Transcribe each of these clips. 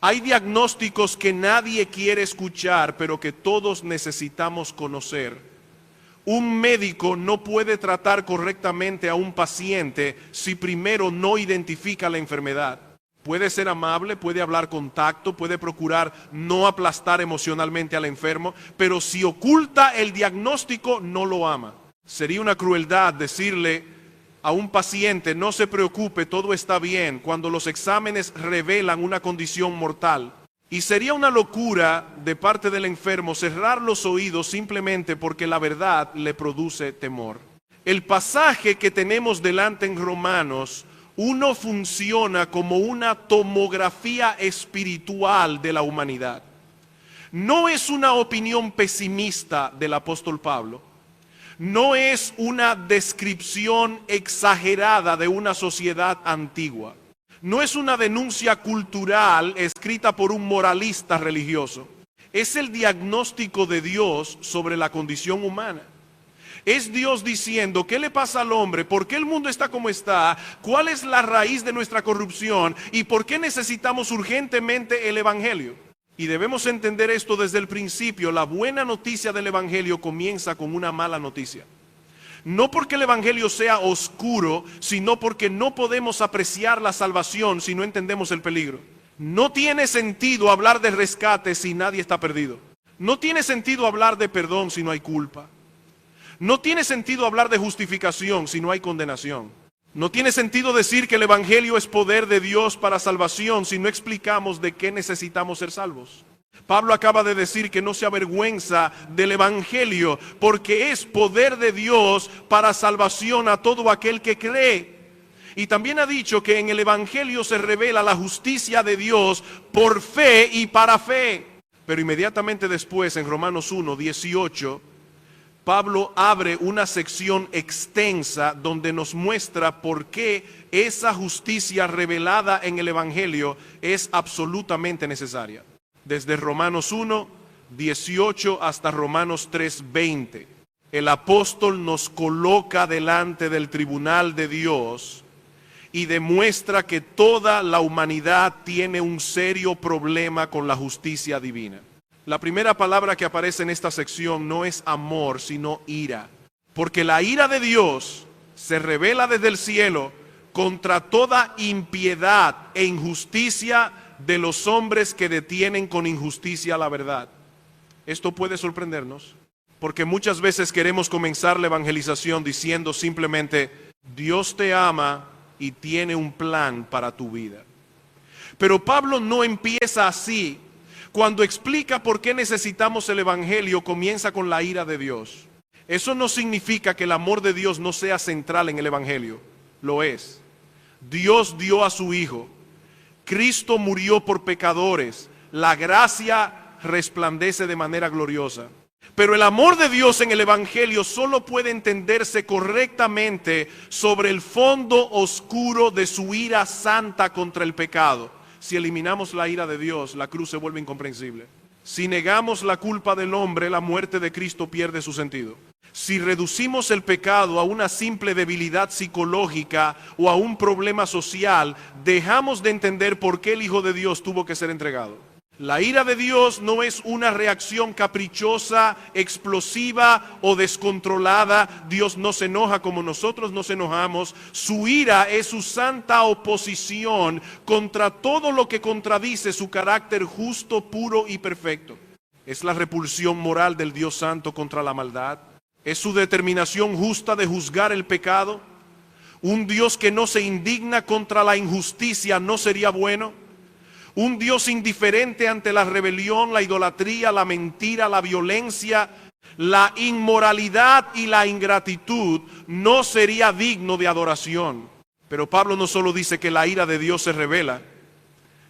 Hay diagnósticos que nadie quiere escuchar, pero que todos necesitamos conocer. Un médico no puede tratar correctamente a un paciente si primero no identifica la enfermedad. Puede ser amable, puede hablar con tacto, puede procurar no aplastar emocionalmente al enfermo, pero si oculta el diagnóstico, no lo ama. Sería una crueldad decirle a un paciente: no se preocupe, todo está bien, cuando los exámenes revelan una condición mortal. Y sería una locura de parte del enfermo cerrar los oídos simplemente porque la verdad le produce temor. El pasaje que tenemos delante en Romanos, uno funciona como una tomografía espiritual de la humanidad. No es una opinión pesimista del apóstol Pablo. No es una descripción exagerada de una sociedad antigua. No es una denuncia cultural escrita por un moralista religioso. Es el diagnóstico de Dios sobre la condición humana. Es Dios diciendo: ¿qué le pasa al hombre? ¿Por qué el mundo está como está? ¿Cuál es la raíz de nuestra corrupción? ¿Y por qué necesitamos urgentemente el Evangelio? Y debemos entender esto desde el principio. La buena noticia del Evangelio comienza con una mala noticia. No porque el Evangelio sea oscuro, sino porque no podemos apreciar la salvación si no entendemos el peligro. No tiene sentido hablar de rescate si nadie está perdido. No tiene sentido hablar de perdón si no hay culpa. No tiene sentido hablar de justificación si no hay condenación. No tiene sentido decir que el Evangelio es poder de Dios para salvación si no explicamos de qué necesitamos ser salvos. Pablo acaba de decir que no se avergüenza del Evangelio porque es poder de Dios para salvación a todo aquel que cree. Y también ha dicho que en el Evangelio se revela la justicia de Dios por fe y para fe. Pero inmediatamente después, en Romanos 1:18, Pablo abre una sección extensa donde nos muestra por qué esa justicia revelada en el Evangelio es absolutamente necesaria. Desde Romanos 1:18 hasta Romanos 3:20, el apóstol nos coloca delante del tribunal de Dios y demuestra que toda la humanidad tiene un serio problema con la justicia divina. La primera palabra que aparece en esta sección no es amor, sino ira. Porque la ira de Dios se revela desde el cielo contra toda impiedad e injusticia de los hombres que detienen con injusticia la verdad. Esto puede sorprendernos, porque muchas veces queremos comenzar la evangelización diciendo simplemente: Dios te ama y tiene un plan para tu vida. Pero Pablo no empieza así. Cuando explica por qué necesitamos el Evangelio, comienza con la ira de Dios. Eso no significa que el amor de Dios no sea central en el Evangelio. Lo es. Dios dio a su Hijo. Cristo murió por pecadores. La gracia resplandece de manera gloriosa. Pero el amor de Dios en el Evangelio solo puede entenderse correctamente sobre el fondo oscuro de su ira santa contra el pecado. Si eliminamos la ira de Dios, la cruz se vuelve incomprensible. Si negamos la culpa del hombre, la muerte de Cristo pierde su sentido. Si reducimos el pecado a una simple debilidad psicológica o a un problema social, dejamos de entender por qué el Hijo de Dios tuvo que ser entregado. La ira de Dios no es una reacción caprichosa, explosiva o descontrolada. Dios no se enoja como nosotros nos enojamos. Su ira es su santa oposición contra todo lo que contradice su carácter justo, puro y perfecto. Es la repulsión moral del Dios Santo contra la maldad. Es su determinación justa de juzgar el pecado. Un Dios que no se indigna contra la injusticia no sería bueno. Un Dios indiferente ante la rebelión, la idolatría, la mentira, la violencia, la inmoralidad y la ingratitud no sería digno de adoración. Pero Pablo no solo dice que la ira de Dios se revela,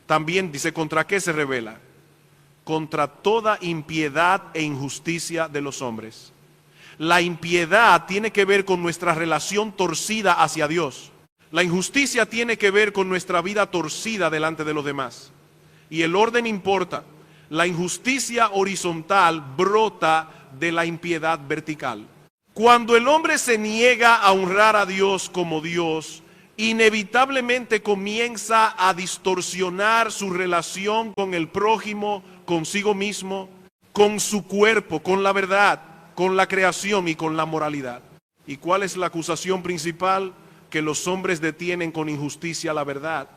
también dice contra qué se revela. Contra toda impiedad e injusticia de los hombres. La impiedad tiene que ver con nuestra relación torcida hacia Dios. La injusticia tiene que ver con nuestra vida torcida delante de los demás. Y el orden importa. La injusticia horizontal brota de la impiedad vertical. Cuando el hombre se niega a honrar a Dios como Dios, inevitablemente comienza a distorsionar su relación con el prójimo, consigo mismo, con su cuerpo, con la verdad, con la creación y con la moralidad. ¿Y cuál es la acusación principal? Que los hombres detienen con injusticia la verdad.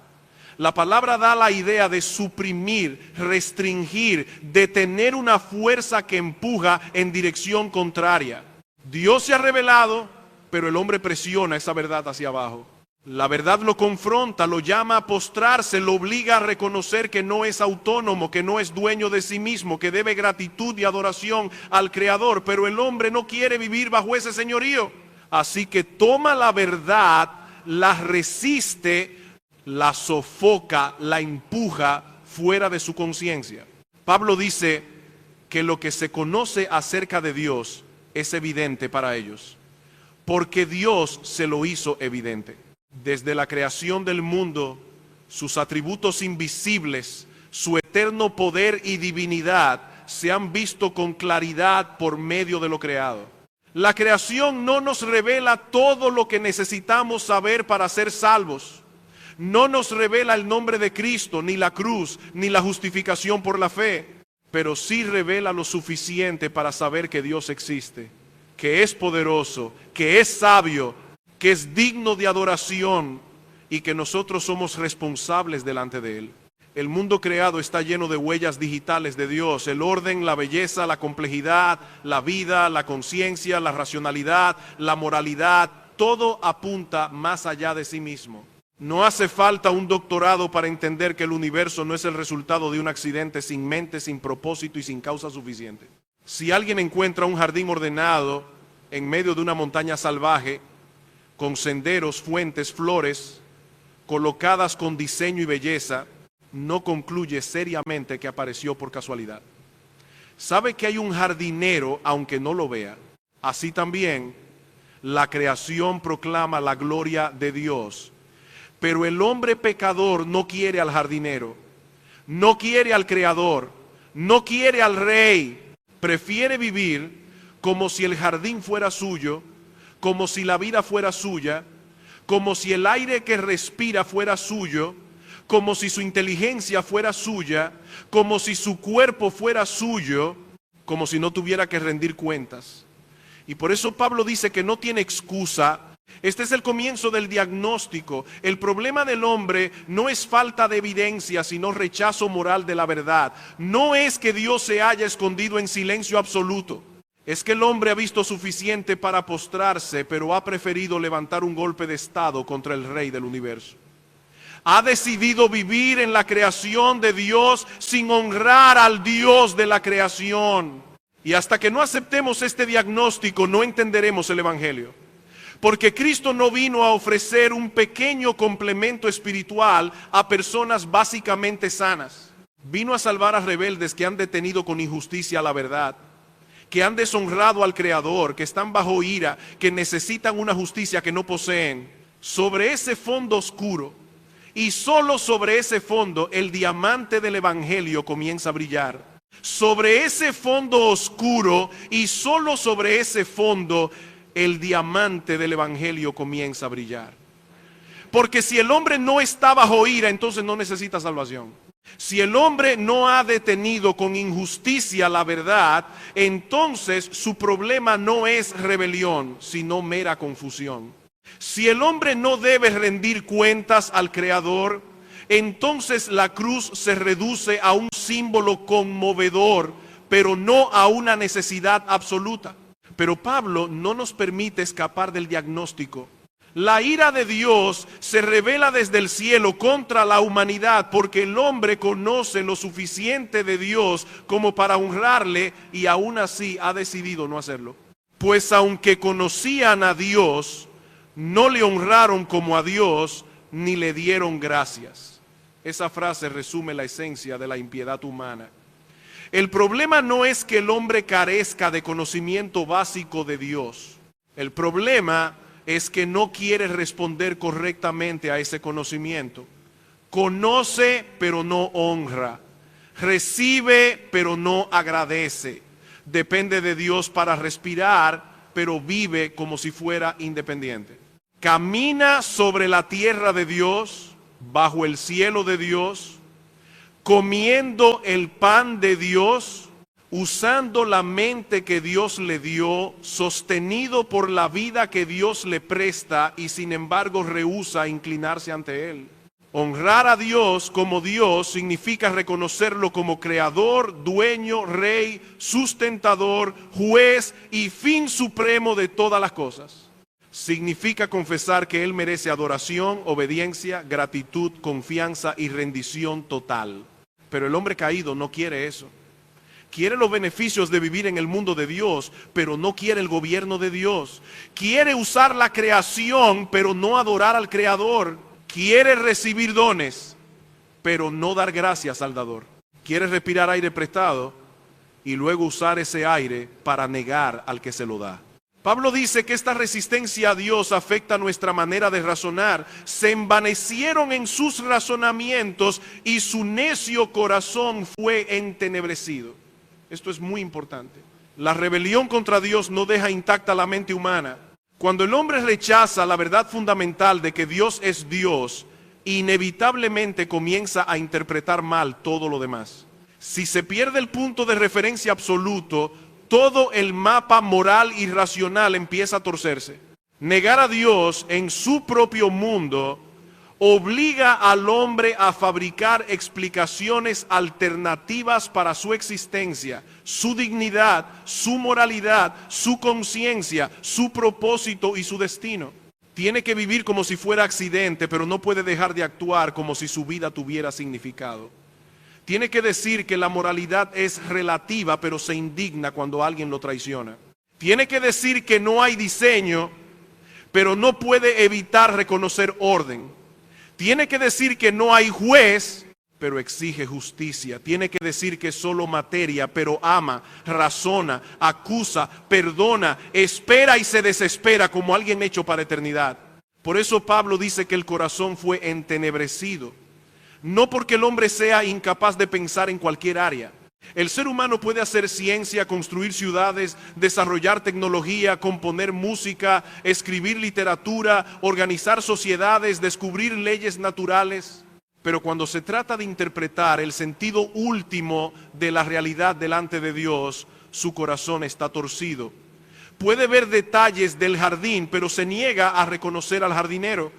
La palabra da la idea de suprimir, restringir, detener una fuerza que empuja en dirección contraria. Dios se ha revelado, pero el hombre presiona esa verdad hacia abajo. La verdad lo confronta, lo llama a postrarse, lo obliga a reconocer que no es autónomo, que no es dueño de sí mismo, que debe gratitud y adoración al Creador, pero el hombre no quiere vivir bajo ese señorío. Así que toma la verdad, la resiste, la sofoca, la empuja fuera de su conciencia. Pablo dice que lo que se conoce acerca de Dios es evidente para ellos, porque Dios se lo hizo evidente. Desde la creación del mundo, sus atributos invisibles, su eterno poder y divinidad se han visto con claridad por medio de lo creado. La creación no nos revela todo lo que necesitamos saber para ser salvos. No nos revela el nombre de Cristo, ni la cruz, ni la justificación por la fe, pero sí revela lo suficiente para saber que Dios existe, que es poderoso, que es sabio, que es digno de adoración y que nosotros somos responsables delante de Él. El mundo creado está lleno de huellas digitales de Dios, el orden, la belleza, la complejidad, la vida, la conciencia, la racionalidad, la moralidad, todo apunta más allá de sí mismo. No hace falta un doctorado para entender que el universo no es el resultado de un accidente sin mente, sin propósito y sin causa suficiente. Si alguien encuentra un jardín ordenado en medio de una montaña salvaje, con senderos, fuentes, flores, colocadas con diseño y belleza, no concluye seriamente que apareció por casualidad. Sabe que hay un jardinero aunque no lo vea. Así también la creación proclama la gloria de Dios. Pero el hombre pecador no quiere al jardinero, no quiere al creador, no quiere al rey. Prefiere vivir como si el jardín fuera suyo, como si la vida fuera suya, como si el aire que respira fuera suyo, como si su inteligencia fuera suya, como si su cuerpo fuera suyo, como si no tuviera que rendir cuentas. Y por eso Pablo dice que no tiene excusa. Este es el comienzo del diagnóstico. El problema del hombre no es falta de evidencia, sino rechazo moral de la verdad. No es que Dios se haya escondido en silencio absoluto. Es que el hombre ha visto suficiente para postrarse, pero ha preferido levantar un golpe de estado contra el Rey del universo. Ha decidido vivir en la creación de Dios sin honrar al Dios de la creación. Y hasta que no aceptemos este diagnóstico, no entenderemos el Evangelio. Porque Cristo no vino a ofrecer un pequeño complemento espiritual a personas básicamente sanas. Vino a salvar a rebeldes que han detenido con injusticia la verdad, que han deshonrado al Creador, que están bajo ira, que necesitan una justicia que no poseen. Sobre ese fondo oscuro, y solo sobre ese fondo, el diamante del Evangelio comienza a brillar. Sobre ese fondo oscuro, y solo sobre ese fondo, el diamante del Evangelio comienza a brillar. Porque si el hombre no está bajo ira, entonces no necesita salvación. Si el hombre no ha detenido con injusticia la verdad, entonces su problema no es rebelión, sino mera confusión. Si el hombre no debe rendir cuentas al Creador, entonces la cruz se reduce a un símbolo conmovedor, pero no a una necesidad absoluta. Pero Pablo no nos permite escapar del diagnóstico. La ira de Dios se revela desde el cielo contra la humanidad porque el hombre conoce lo suficiente de Dios como para honrarle y aún así ha decidido no hacerlo. Pues aunque conocían a Dios, no le honraron como a Dios ni le dieron gracias. Esa frase resume la esencia de la impiedad humana. El problema no es que el hombre carezca de conocimiento básico de Dios. El problema es que no quiere responder correctamente a ese conocimiento. Conoce pero no honra. Recibe pero no agradece. Depende de Dios para respirar, pero vive como si fuera independiente. camina sobre la tierra de Dios, bajo el cielo de Dios, comiendo el pan de Dios, usando la mente que Dios le dio, sostenido por la vida que Dios le presta y sin embargo rehúsa inclinarse ante Él. Honrar a Dios como Dios significa reconocerlo como creador, dueño, rey, sustentador, juez y fin supremo de todas las cosas. Significa confesar que Él merece adoración, obediencia, gratitud, confianza y rendición total. Pero el hombre caído no quiere eso. Quiere los beneficios de vivir en el mundo de Dios, pero no quiere el gobierno de Dios. Quiere usar la creación, pero no adorar al Creador. Quiere recibir dones, pero no dar gracias al dador. Quiere respirar aire prestado y luego usar ese aire para negar al que se lo da. Pablo dice que esta resistencia a Dios afecta nuestra manera de razonar. Se envanecieron en sus razonamientos y su necio corazón fue entenebrecido. Esto es muy importante. La rebelión contra Dios no deja intacta la mente humana. Cuando el hombre rechaza la verdad fundamental de que Dios es Dios, inevitablemente comienza a interpretar mal todo lo demás. Si se pierde el punto de referencia absoluto, todo el mapa moral y racional empieza a torcerse. Negar a Dios en su propio mundo obliga al hombre a fabricar explicaciones alternativas para su existencia, su dignidad, su moralidad, su conciencia, su propósito y su destino. Tiene que vivir como si fuera accidente, pero no puede dejar de actuar como si su vida tuviera significado. Tiene que decir que la moralidad es relativa, pero se indigna cuando alguien lo traiciona. Tiene que decir que no hay diseño, pero no puede evitar reconocer orden. Tiene que decir que no hay juez, pero exige justicia. Tiene que decir que es solo materia, pero ama, razona, acusa, perdona, espera y se desespera como alguien hecho para eternidad. Por eso Pablo dice que el corazón fue entenebrecido. No porque el hombre sea incapaz de pensar en cualquier área. El ser humano puede hacer ciencia, construir ciudades, desarrollar tecnología, componer música, escribir literatura, organizar sociedades, descubrir leyes naturales. Pero cuando se trata de interpretar el sentido último de la realidad delante de Dios, su corazón está torcido. Puede ver detalles del jardín, pero se niega a reconocer al jardinero.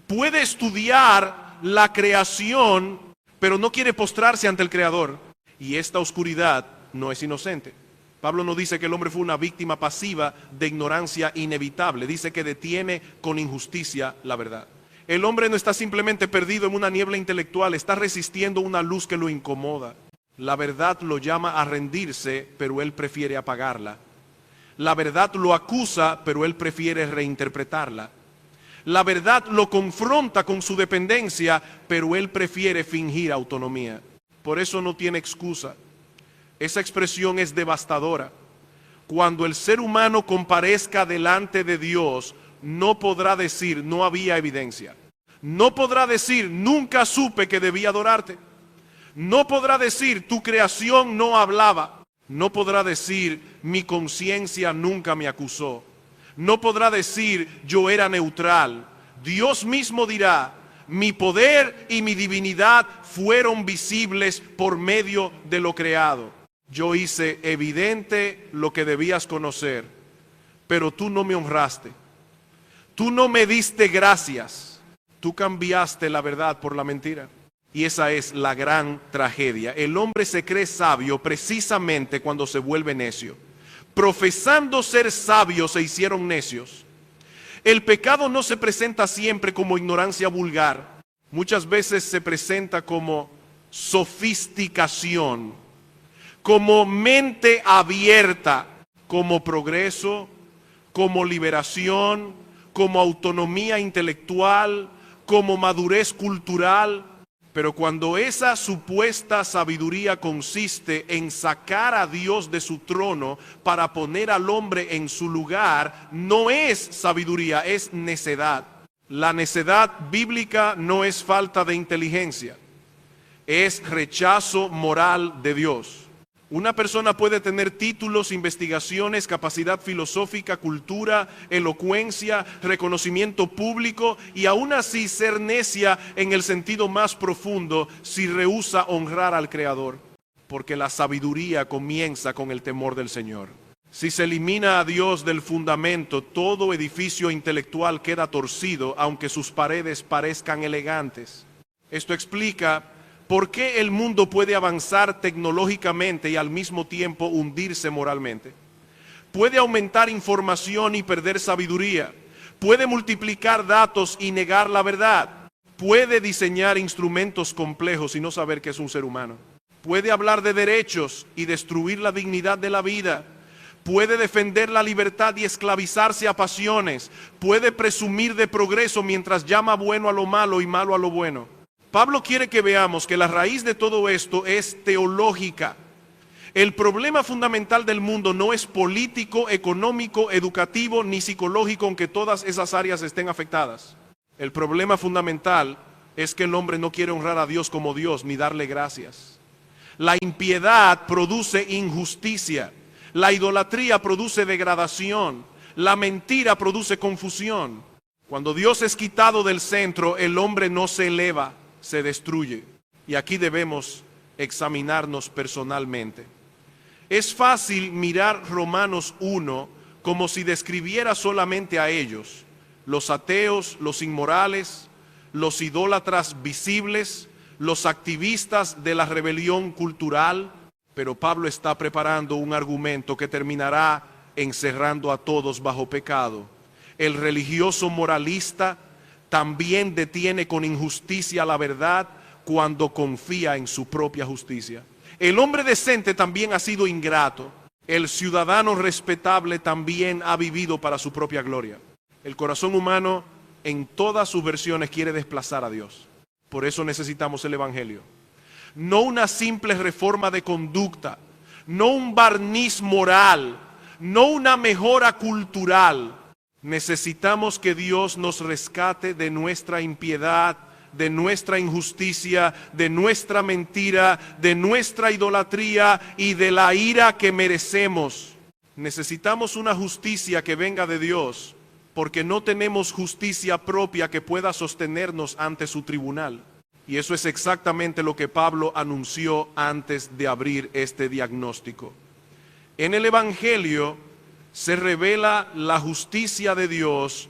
Puede estudiar la creación, pero no quiere postrarse ante el Creador. Y esta oscuridad no es inocente. Pablo no dice que el hombre fue una víctima pasiva de ignorancia inevitable. Dice que detiene con injusticia la verdad. El hombre no está simplemente perdido en una niebla intelectual, está resistiendo una luz que lo incomoda. La verdad lo llama a rendirse, pero él prefiere apagarla. La verdad lo acusa, pero él prefiere reinterpretarla. La verdad lo confronta con su dependencia, pero él prefiere fingir autonomía. Por eso no tiene excusa. Esa expresión es devastadora. Cuando el ser humano comparezca delante de Dios, no podrá decir no había evidencia. No podrá decir nunca supe que debía adorarte. No podrá decir tu creación no hablaba. No podrá decir mi conciencia nunca me acusó. No podrá decir yo era neutral. Dios mismo dirá, mi poder y mi divinidad fueron visibles por medio de lo creado. Yo hice evidente lo que debías conocer, pero tú no me honraste. Tú no me diste gracias. Tú cambiaste la verdad por la mentira. Y esa es la gran tragedia. El hombre se cree sabio precisamente cuando se vuelve necio. Profesando ser sabios se hicieron necios. El pecado no se presenta siempre como ignorancia vulgar. Muchas veces se presenta como sofisticación, como mente abierta, como progreso, como liberación, como autonomía intelectual, como madurez cultural. Pero cuando esa supuesta sabiduría consiste en sacar a Dios de su trono para poner al hombre en su lugar, no es sabiduría, es necedad. La necedad bíblica no es falta de inteligencia, es rechazo moral de Dios. Una persona puede tener títulos, investigaciones, capacidad filosófica, cultura, elocuencia, reconocimiento público y aún así ser necia en el sentido más profundo si rehúsa honrar al Creador, porque la sabiduría comienza con el temor del Señor. Si se elimina a Dios del fundamento, todo edificio intelectual queda torcido, aunque sus paredes parezcan elegantes. Esto explica ¿por qué el mundo puede avanzar tecnológicamente y al mismo tiempo hundirse moralmente? Puede aumentar información y perder sabiduría. Puede multiplicar datos y negar la verdad. Puede diseñar instrumentos complejos y no saber que es un ser humano. Puede hablar de derechos y destruir la dignidad de la vida. Puede defender la libertad y esclavizarse a pasiones. Puede presumir de progreso mientras llama bueno a lo malo y malo a lo bueno. Pablo quiere que veamos que la raíz de todo esto es teológica. El problema fundamental del mundo no es político, económico, educativo ni psicológico, aunque todas esas áreas estén afectadas. El problema fundamental es que el hombre no quiere honrar a Dios como Dios ni darle gracias. La impiedad produce injusticia, la idolatría produce degradación, la mentira produce confusión. Cuando Dios es quitado del centro, el hombre no se eleva, se destruye. Y aquí debemos examinarnos personalmente. Es fácil mirar Romanos 1 como si describiera solamente a ellos, los ateos, los inmorales, los idólatras visibles, los activistas de la rebelión cultural, pero Pablo está preparando un argumento que terminará encerrando a todos bajo pecado. El religioso moralista también detiene con injusticia la verdad cuando confía en su propia justicia. El hombre decente también ha sido ingrato. El ciudadano respetable también ha vivido para su propia gloria. El corazón humano en todas sus versiones quiere desplazar a Dios. Por eso necesitamos el Evangelio. No una simple reforma de conducta, no un barniz moral, no una mejora cultural. Necesitamos que Dios nos rescate de nuestra impiedad, de nuestra injusticia, de nuestra mentira, de nuestra idolatría y de la ira que merecemos. Necesitamos una justicia que venga de Dios, porque no tenemos justicia propia que pueda sostenernos ante su tribunal. Y eso es exactamente lo que Pablo anunció antes de abrir este diagnóstico. En el Evangelio se revela la justicia de Dios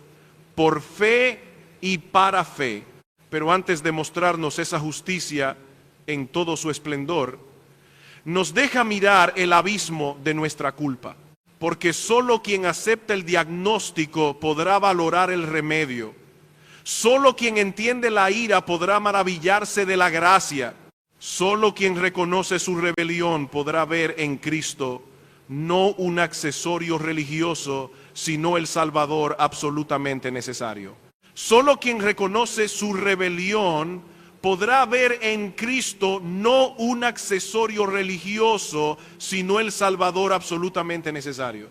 por fe y para fe. Pero antes de mostrarnos esa justicia en todo su esplendor, nos deja mirar el abismo de nuestra culpa. Porque solo quien acepta el diagnóstico podrá valorar el remedio. Solo quien entiende la ira podrá maravillarse de la gracia. Solo quien reconoce su rebelión podrá ver en Cristo no un accesorio religioso, sino el Salvador absolutamente necesario. Solo quien reconoce su rebelión podrá ver en Cristo no un accesorio religioso, sino el Salvador absolutamente necesario.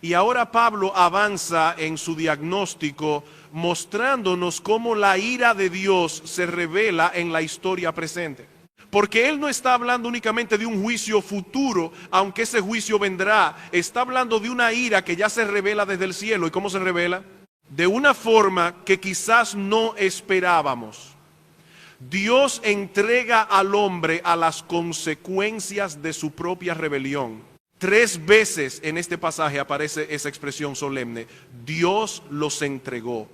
Y ahora Pablo avanza en su diagnóstico mostrándonos cómo la ira de Dios se revela en la historia presente. Porque Él no está hablando únicamente de un juicio futuro, aunque ese juicio vendrá. Está hablando de una ira que ya se revela desde el cielo. ¿Y cómo se revela? De una forma que quizás no esperábamos. Dios entrega al hombre a las consecuencias de su propia rebelión. 3 veces en este pasaje aparece esa expresión solemne. Dios los entregó.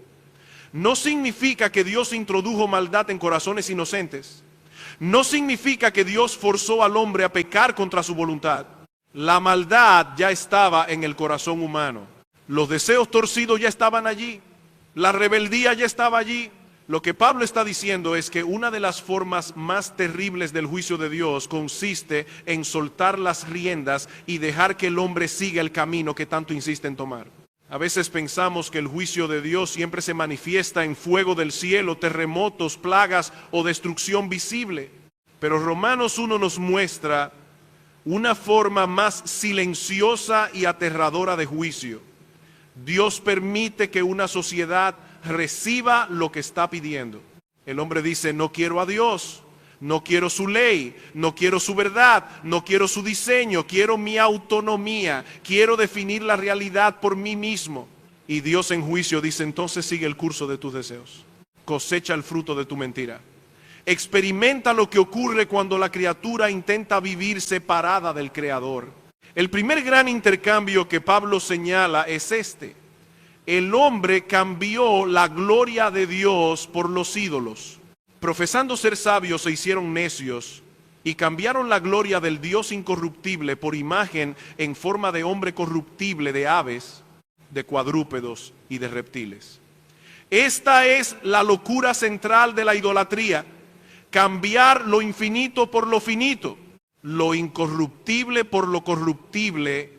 No significa que Dios introdujo maldad en corazones inocentes. No significa que Dios forzó al hombre a pecar contra su voluntad. La maldad ya estaba en el corazón humano. Los deseos torcidos ya estaban allí. La rebeldía ya estaba allí. Lo que Pablo está diciendo es que una de las formas más terribles del juicio de Dios consiste en soltar las riendas y dejar que el hombre siga el camino que tanto insiste en tomar. A veces pensamos que el juicio de Dios siempre se manifiesta en fuego del cielo, terremotos, plagas o destrucción visible. Pero Romanos 1 nos muestra una forma más silenciosa y aterradora de juicio. Dios permite que una sociedad reciba lo que está pidiendo. El hombre dice, no quiero a Dios, No quiero su ley, no quiero su verdad, no quiero su diseño, quiero mi autonomía, quiero definir la realidad por mí mismo. Y Dios en juicio dice, entonces sigue el curso de tus deseos, cosecha el fruto de tu mentira. Experimenta lo que ocurre cuando la criatura intenta vivir separada del Creador. El primer gran intercambio que Pablo señala es este. El hombre cambió la gloria de Dios por los ídolos. Profesando ser sabios se hicieron necios y cambiaron la gloria del Dios incorruptible por imagen en forma de hombre corruptible, de aves, de cuadrúpedos y de reptiles. Esta es la locura central de la idolatría: cambiar lo infinito por lo finito, lo incorruptible por lo corruptible,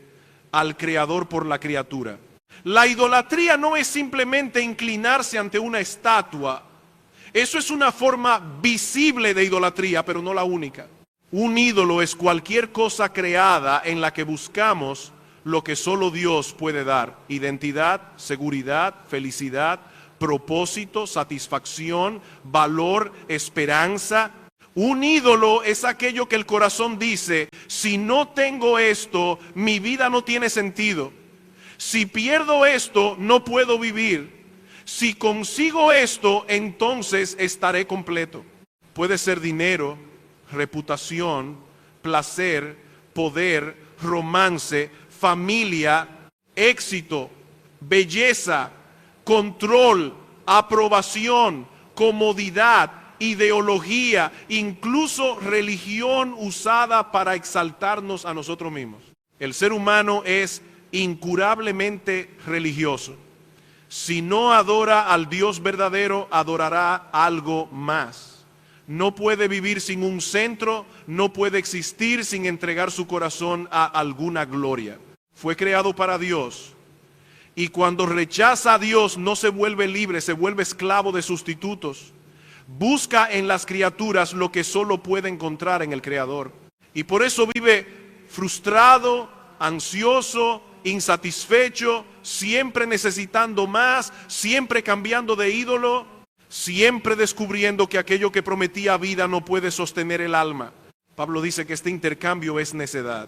al Creador por la criatura. La idolatría no es simplemente inclinarse ante una estatua. Eso es una forma visible de idolatría, pero no la única. Un ídolo es cualquier cosa creada en la que buscamos lo que solo Dios puede dar: identidad, seguridad, felicidad, propósito, satisfacción, valor, esperanza. Un ídolo es aquello que el corazón dice: si no tengo esto, mi vida no tiene sentido. Si pierdo esto, no puedo vivir. Si consigo esto, entonces estaré completo. Puede ser dinero, reputación, placer, poder, romance, familia, éxito, belleza, control, aprobación, comodidad, ideología, incluso religión usada para exaltarnos a nosotros mismos. El ser humano es incurablemente religioso. Si no adora al Dios verdadero, adorará algo más. No puede vivir sin un centro, no puede existir sin entregar su corazón a alguna gloria. Fue creado para Dios. Y cuando rechaza a Dios, no se vuelve libre, se vuelve esclavo de sustitutos. Busca en las criaturas lo que solo puede encontrar en el Creador. Y por eso vive frustrado, ansioso, insatisfecho, siempre necesitando más, siempre cambiando de ídolo, siempre descubriendo que aquello que prometía vida no puede sostener el alma. Pablo dice que este intercambio es necedad.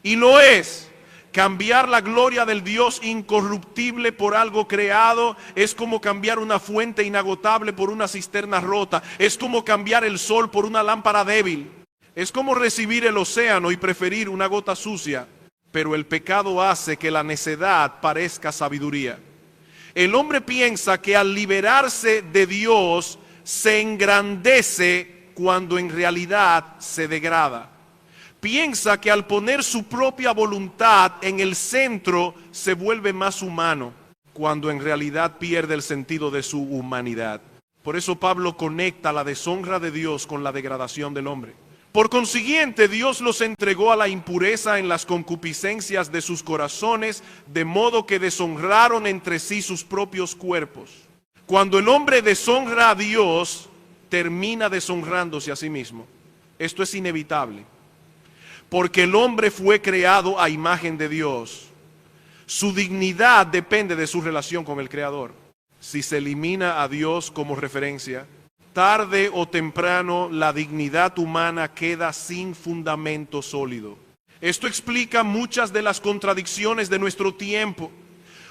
Y lo es. Cambiar la gloria del Dios incorruptible por algo creado es como cambiar una fuente inagotable por una cisterna rota. Es como cambiar el sol por una lámpara débil. Es como recibir el océano y preferir una gota sucia. Pero el pecado hace que la necedad parezca sabiduría. El hombre piensa que al liberarse de Dios se engrandece cuando en realidad se degrada. Piensa que al poner su propia voluntad en el centro se vuelve más humano, cuando en realidad pierde el sentido de su humanidad. Por eso Pablo conecta la deshonra de Dios con la degradación del hombre. Por consiguiente, Dios los entregó a la impureza en las concupiscencias de sus corazones, de modo que deshonraron entre sí sus propios cuerpos. Cuando el hombre deshonra a Dios, termina deshonrándose a sí mismo. Esto es inevitable. Porque el hombre fue creado a imagen de Dios. Su dignidad depende de su relación con el Creador. Si se elimina a Dios como referencia, tarde o temprano la dignidad humana queda sin fundamento sólido. Esto explica muchas de las contradicciones de nuestro tiempo.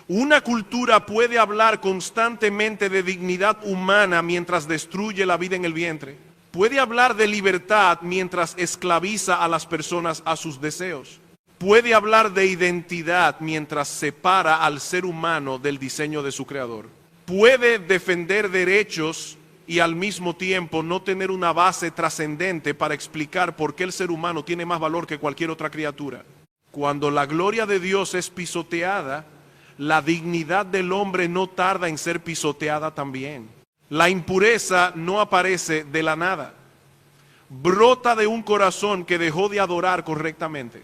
Una cultura puede hablar constantemente de dignidad humana mientras destruye la vida en el vientre. Puede hablar de libertad mientras esclaviza a las personas a sus deseos. Puede hablar de identidad mientras separa al ser humano del diseño de su creador. Puede defender derechos y al mismo tiempo no tener una base trascendente para explicar por qué el ser humano tiene más valor que cualquier otra criatura. Cuando la gloria de Dios es pisoteada, la dignidad del hombre no tarda en ser pisoteada también. La impureza no aparece de la nada. Brota de un corazón que dejó de adorar correctamente.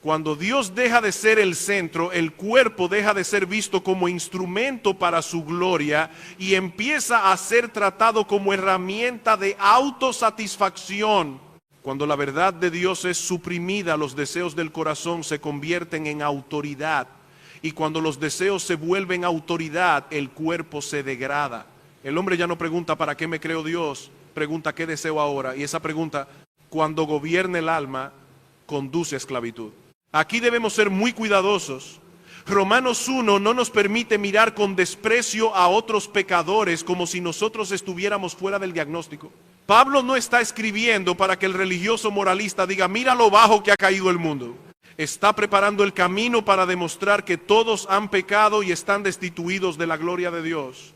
Cuando Dios deja de ser el centro, el cuerpo deja de ser visto como instrumento para su gloria y empieza a ser tratado como herramienta de autosatisfacción. Cuando la verdad de Dios es suprimida, los deseos del corazón se convierten en autoridad. Y cuando los deseos se vuelven autoridad, el cuerpo se degrada. El hombre ya no pregunta ¿para qué me creó Dios?, pregunta, ¿qué deseo ahora? Y esa pregunta, cuando gobierne el alma, conduce a esclavitud. Aquí debemos ser muy cuidadosos. Romanos 1 no nos permite mirar con desprecio a otros pecadores como si nosotros estuviéramos fuera del diagnóstico. Pablo no está escribiendo para que el religioso moralista diga, mira lo bajo que ha caído el mundo. Está preparando el camino para demostrar que todos han pecado y están destituidos de la gloria de Dios.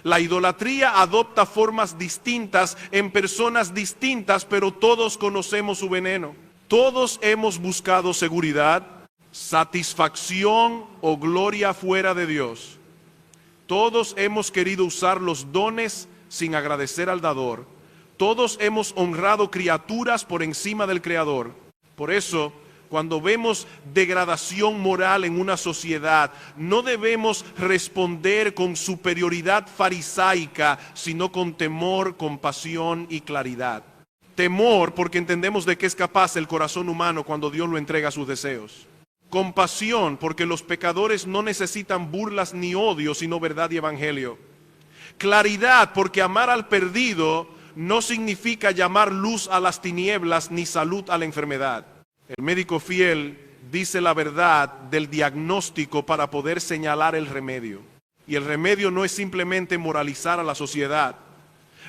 La idolatría adopta formas distintas en personas distintas, pero todos conocemos su veneno. Todos hemos buscado seguridad, satisfacción o gloria fuera de Dios. Todos hemos querido usar los dones sin agradecer al dador. Todos hemos honrado criaturas por encima del Creador. Por eso, cuando vemos degradación moral en una sociedad, no debemos responder con superioridad farisaica, sino con temor, compasión y claridad. Temor porque entendemos de qué es capaz el corazón humano cuando Dios lo entrega a sus deseos. Compasión porque los pecadores no necesitan burlas ni odio, sino verdad y evangelio. Claridad porque amar al perdido no significa llamar luz a las tinieblas ni salud a la enfermedad. El médico fiel dice la verdad del diagnóstico para poder señalar el remedio. Y el remedio no es simplemente moralizar a la sociedad.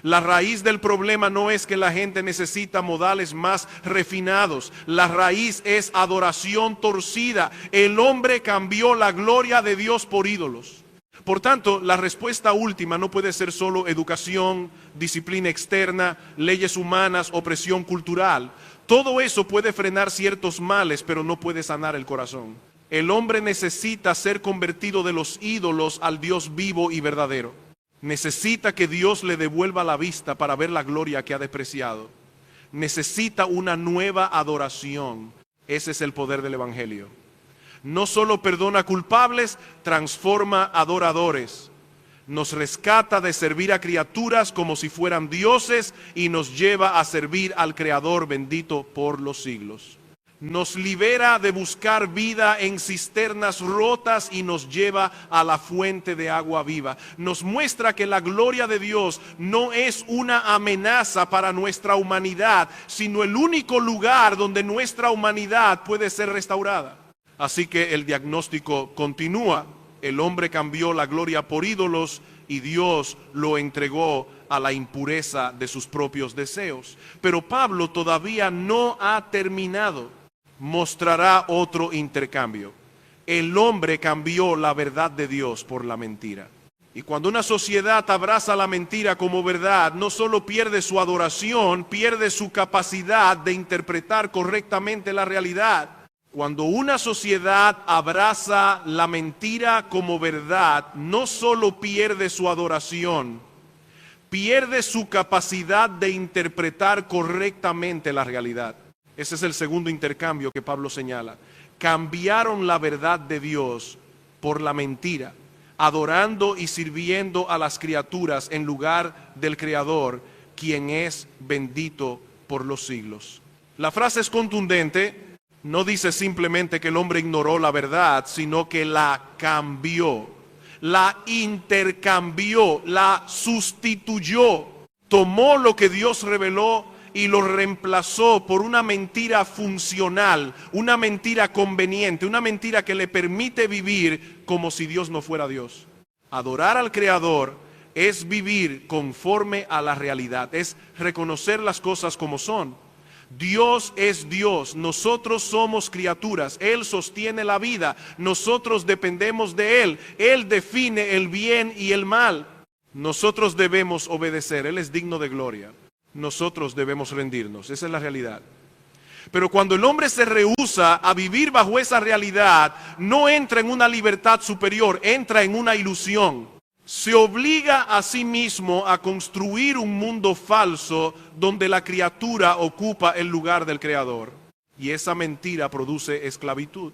La raíz del problema no es que la gente necesita modales más refinados. La raíz es adoración torcida. El hombre cambió la gloria de Dios por ídolos. Por tanto, la respuesta última no puede ser solo educación, disciplina externa, leyes humanas o presión cultural. Todo eso puede frenar ciertos males, pero no puede sanar el corazón. El hombre necesita ser convertido de los ídolos al Dios vivo y verdadero. Necesita que Dios le devuelva la vista para ver la gloria que ha despreciado. Necesita una nueva adoración. Ese es el poder del Evangelio. No solo perdona culpables, transforma adoradores. Nos rescata de servir a criaturas como si fueran dioses y nos lleva a servir al Creador bendito por los siglos. Nos libera de buscar vida en cisternas rotas y nos lleva a la fuente de agua viva. Nos muestra que la gloria de Dios no es una amenaza para nuestra humanidad, sino el único lugar donde nuestra humanidad puede ser restaurada. Así que el diagnóstico continúa. El hombre cambió la gloria por ídolos y Dios lo entregó a la impureza de sus propios deseos. Pero Pablo todavía no ha terminado. Mostrará otro intercambio. El hombre cambió la verdad de Dios por la mentira. Y cuando una sociedad abraza la mentira como verdad, no solo pierde su adoración, pierde su capacidad de interpretar correctamente la realidad. Cuando una sociedad abraza la mentira como verdad, no solo pierde su adoración, pierde su capacidad de interpretar correctamente la realidad. Ese es el segundo intercambio que Pablo señala. Cambiaron la verdad de Dios por la mentira, adorando y sirviendo a las criaturas en lugar del Creador, quien es bendito por los siglos. La frase es contundente. No dice simplemente que el hombre ignoró la verdad, sino que la cambió, la intercambió, la sustituyó. Tomó lo que Dios reveló y lo reemplazó por una mentira funcional, una mentira conveniente, una mentira que le permite vivir como si Dios no fuera Dios. Adorar al Creador es vivir conforme a la realidad, es reconocer las cosas como son. Dios es Dios, nosotros somos criaturas, Él sostiene la vida, nosotros dependemos de Él, Él define el bien y el mal. Nosotros debemos obedecer, Él es digno de gloria, nosotros debemos rendirnos, esa es la realidad. Pero cuando el hombre se rehúsa a vivir bajo esa realidad, no entra en una libertad superior, entra en una ilusión. Se obliga a sí mismo a construir un mundo falso donde la criatura ocupa el lugar del Creador. Y esa mentira produce esclavitud.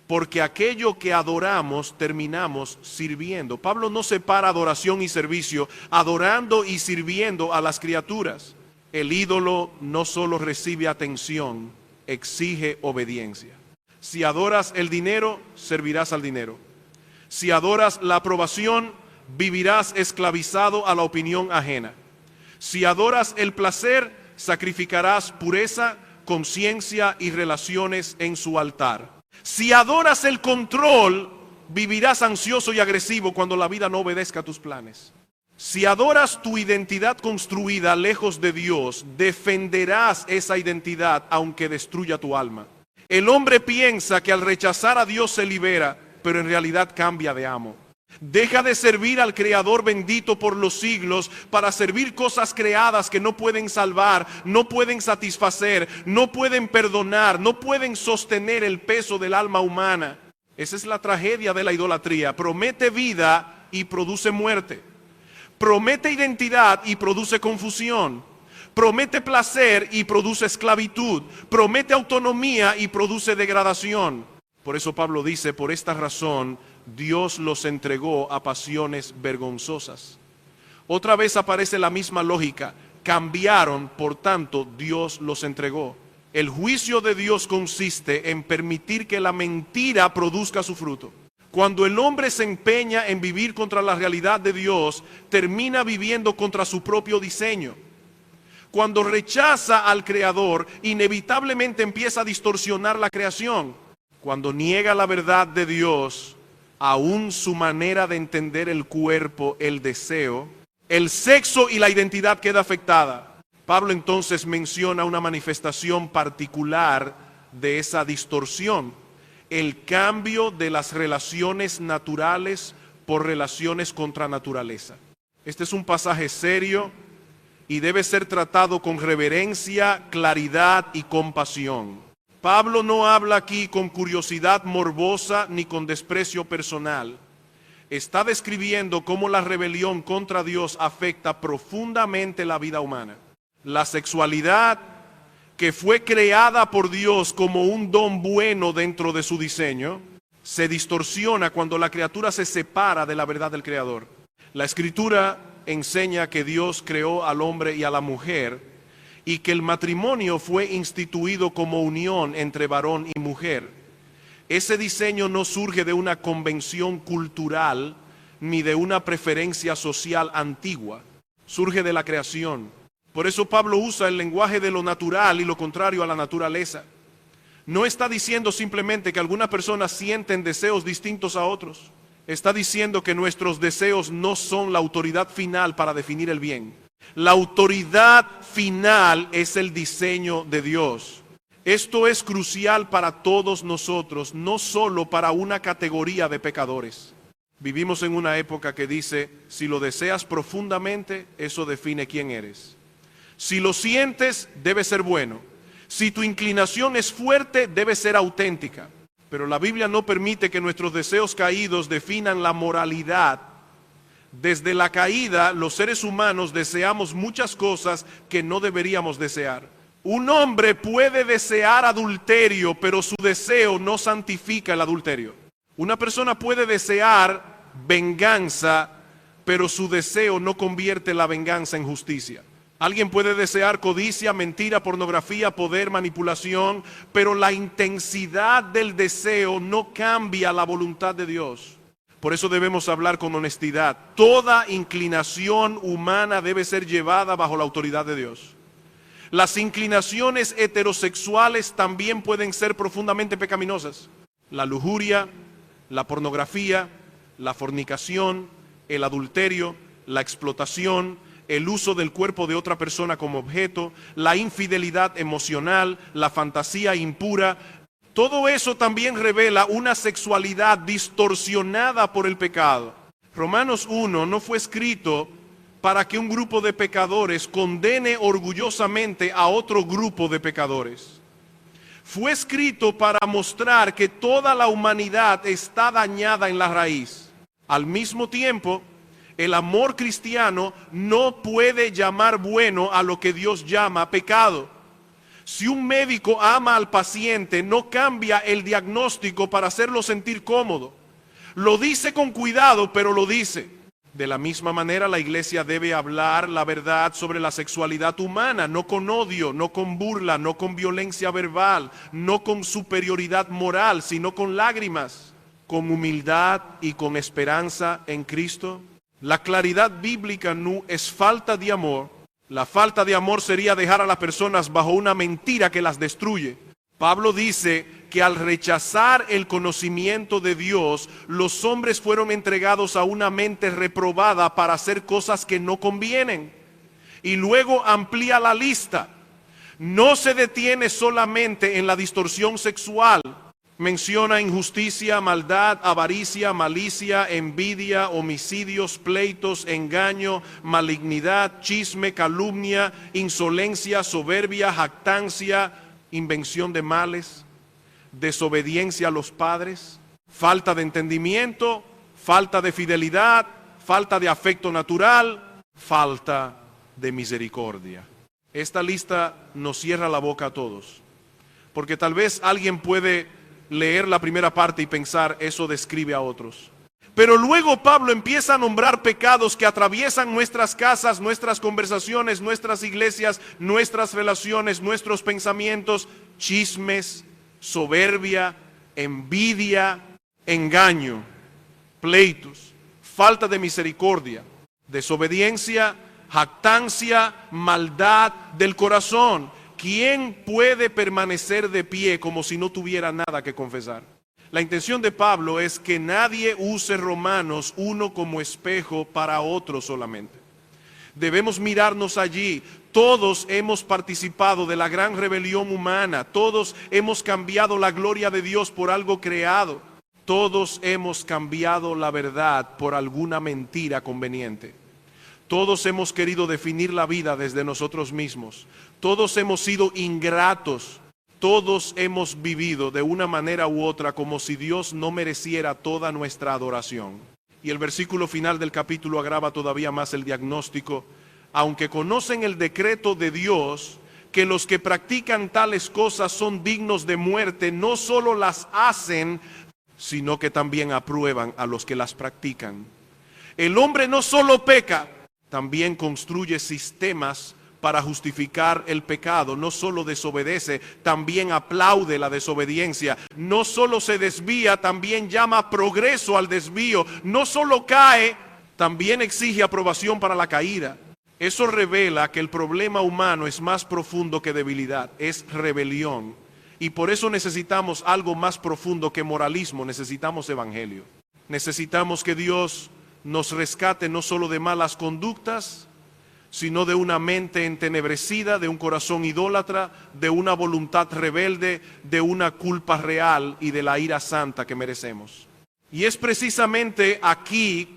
Porque aquello que adoramos terminamos sirviendo. Pablo no separa adoración y servicio, adorando y sirviendo a las criaturas. El ídolo no solo recibe atención, exige obediencia. Si adoras el dinero, servirás al dinero. Si adoras la aprobación, vivirás esclavizado a la opinión ajena. Si adoras el placer, sacrificarás pureza, conciencia y relaciones en su altar. Si adoras el control, vivirás ansioso y agresivo cuando la vida no obedezca a tus planes. Si adoras tu identidad construida lejos de Dios, defenderás esa identidad aunque destruya tu alma. El hombre piensa que al rechazar a Dios se libera, pero en realidad cambia de amo. Deja de servir al Creador bendito por los siglos para servir cosas creadas que no pueden salvar, no pueden satisfacer, no pueden perdonar, no pueden sostener el peso del alma humana. Esa es la tragedia de la idolatría. Promete vida y produce muerte. Promete identidad y produce confusión. Promete placer y produce esclavitud. Promete autonomía y produce degradación. Por eso Pablo dice, por esta razón Dios los entregó a pasiones vergonzosas. Otra vez aparece la misma lógica. Cambiaron, por tanto Dios los entregó. El juicio de Dios consiste en permitir que la mentira produzca su fruto. Cuando el hombre se empeña en vivir contra la realidad de Dios, termina viviendo contra su propio diseño. Cuando rechaza al Creador, inevitablemente empieza a distorsionar la creación. Cuando niega la verdad de Dios, aún su manera de entender el cuerpo, el deseo, el sexo y la identidad queda afectada. Pablo entonces menciona una manifestación particular de esa distorsión: el cambio de las relaciones naturales por relaciones contra naturaleza. Este es un pasaje serio y debe ser tratado con reverencia, claridad y compasión. Pablo no habla aquí con curiosidad morbosa ni con desprecio personal. Está describiendo cómo la rebelión contra Dios afecta profundamente la vida humana. La sexualidad, que fue creada por Dios como un don bueno dentro de su diseño, se distorsiona cuando la criatura se separa de la verdad del Creador. La Escritura enseña que Dios creó al hombre y a la mujer y que el matrimonio fue instituido como unión entre varón y mujer. Ese diseño no surge de una convención cultural ni de una preferencia social antigua, surge de la creación. Por eso Pablo usa el lenguaje de lo natural y lo contrario a la naturaleza. No está diciendo simplemente que algunas personas sienten deseos distintos a otros. Está diciendo que nuestros deseos no son la autoridad final para definir el bien. La autoridad final es el diseño de Dios. Esto es crucial para todos nosotros, no solo para una categoría de pecadores. Vivimos en una época que dice, si lo deseas profundamente, eso define quién eres. Si lo sientes, debe ser bueno. Si tu inclinación es fuerte, debe ser auténtica. Pero la Biblia no permite que nuestros deseos caídos definan la moralidad. Desde la caída, los seres humanos deseamos muchas cosas que no deberíamos desear. Un hombre puede desear adulterio, pero su deseo no santifica el adulterio. Una persona puede desear venganza, pero su deseo no convierte la venganza en justicia. Alguien puede desear codicia, mentira, pornografía, poder, manipulación, pero la intensidad del deseo no cambia la voluntad de Dios. Por eso debemos hablar con honestidad. Toda inclinación humana debe ser llevada bajo la autoridad de Dios. Las inclinaciones heterosexuales también pueden ser profundamente pecaminosas. La lujuria, la pornografía, la fornicación, el adulterio, la explotación, el uso del cuerpo de otra persona como objeto, la infidelidad emocional, la fantasía impura. Todo eso también revela una sexualidad distorsionada por el pecado. Romanos 1 no fue escrito para que un grupo de pecadores condene orgullosamente a otro grupo de pecadores. Fue escrito para mostrar que toda la humanidad está dañada en la raíz. Al mismo tiempo, el amor cristiano no puede llamar bueno a lo que Dios llama pecado. Si un médico ama al paciente, no cambia el diagnóstico para hacerlo sentir cómodo. Lo dice con cuidado, pero lo dice. De la misma manera, la iglesia debe hablar la verdad sobre la sexualidad humana, no con odio, no con burla, no con violencia verbal, no con superioridad moral, sino con lágrimas, con humildad y con esperanza en Cristo. La claridad bíblica no es falta de amor, La falta de amor sería dejar a las personas bajo una mentira que las destruye. Pablo dice que al rechazar el conocimiento de Dios, los hombres fueron entregados a una mente reprobada para hacer cosas que no convienen. Y luego amplía la lista. No se detiene solamente en la distorsión sexual. Menciona injusticia, maldad, avaricia, malicia, envidia, homicidios, pleitos, engaño, malignidad, chisme, calumnia, insolencia, soberbia, jactancia, invención de males, desobediencia a los padres, falta de entendimiento, falta de fidelidad, falta de afecto natural, falta de misericordia. Esta lista nos cierra la boca a todos, porque tal vez alguien puede leer la primera parte y pensar, eso describe a otros. Pero luego Pablo empieza a nombrar pecados que atraviesan nuestras casas, nuestras conversaciones, nuestras iglesias, nuestras relaciones, nuestros pensamientos: chismes, soberbia, envidia, engaño, pleitos, falta de misericordia, desobediencia, jactancia, maldad del corazón. ¿Quién puede permanecer de pie como si no tuviera nada que confesar? La intención de Pablo es que nadie use Romanos 1 como espejo para otro solamente. Debemos mirarnos allí. Todos hemos participado de la gran rebelión humana. Todos hemos cambiado la gloria de Dios por algo creado. Todos hemos cambiado la verdad por alguna mentira conveniente. Todos hemos querido definir la vida desde nosotros mismos. Todos hemos sido ingratos. Todos hemos vivido de una manera u otra como si Dios no mereciera toda nuestra adoración. Y el versículo final del capítulo agrava todavía más el diagnóstico. Aunque conocen el decreto de Dios, que los que practican tales cosas son dignos de muerte, no solo las hacen, sino que también aprueban a los que las practican. El hombre no solo peca, también construye sistemas para justificar el pecado. No solo desobedece, también aplaude la desobediencia. No solo se desvía, también llama progreso al desvío. No solo cae, también exige aprobación para la caída. Eso revela que el problema humano es más profundo que debilidad, es rebelión. Y por eso necesitamos algo más profundo que moralismo, necesitamos evangelio. Necesitamos que Dios nos rescate no solo de malas conductas, sino de una mente entenebrecida, de un corazón idólatra, de una voluntad rebelde, de una culpa real y de la ira santa que merecemos. Y es precisamente aquí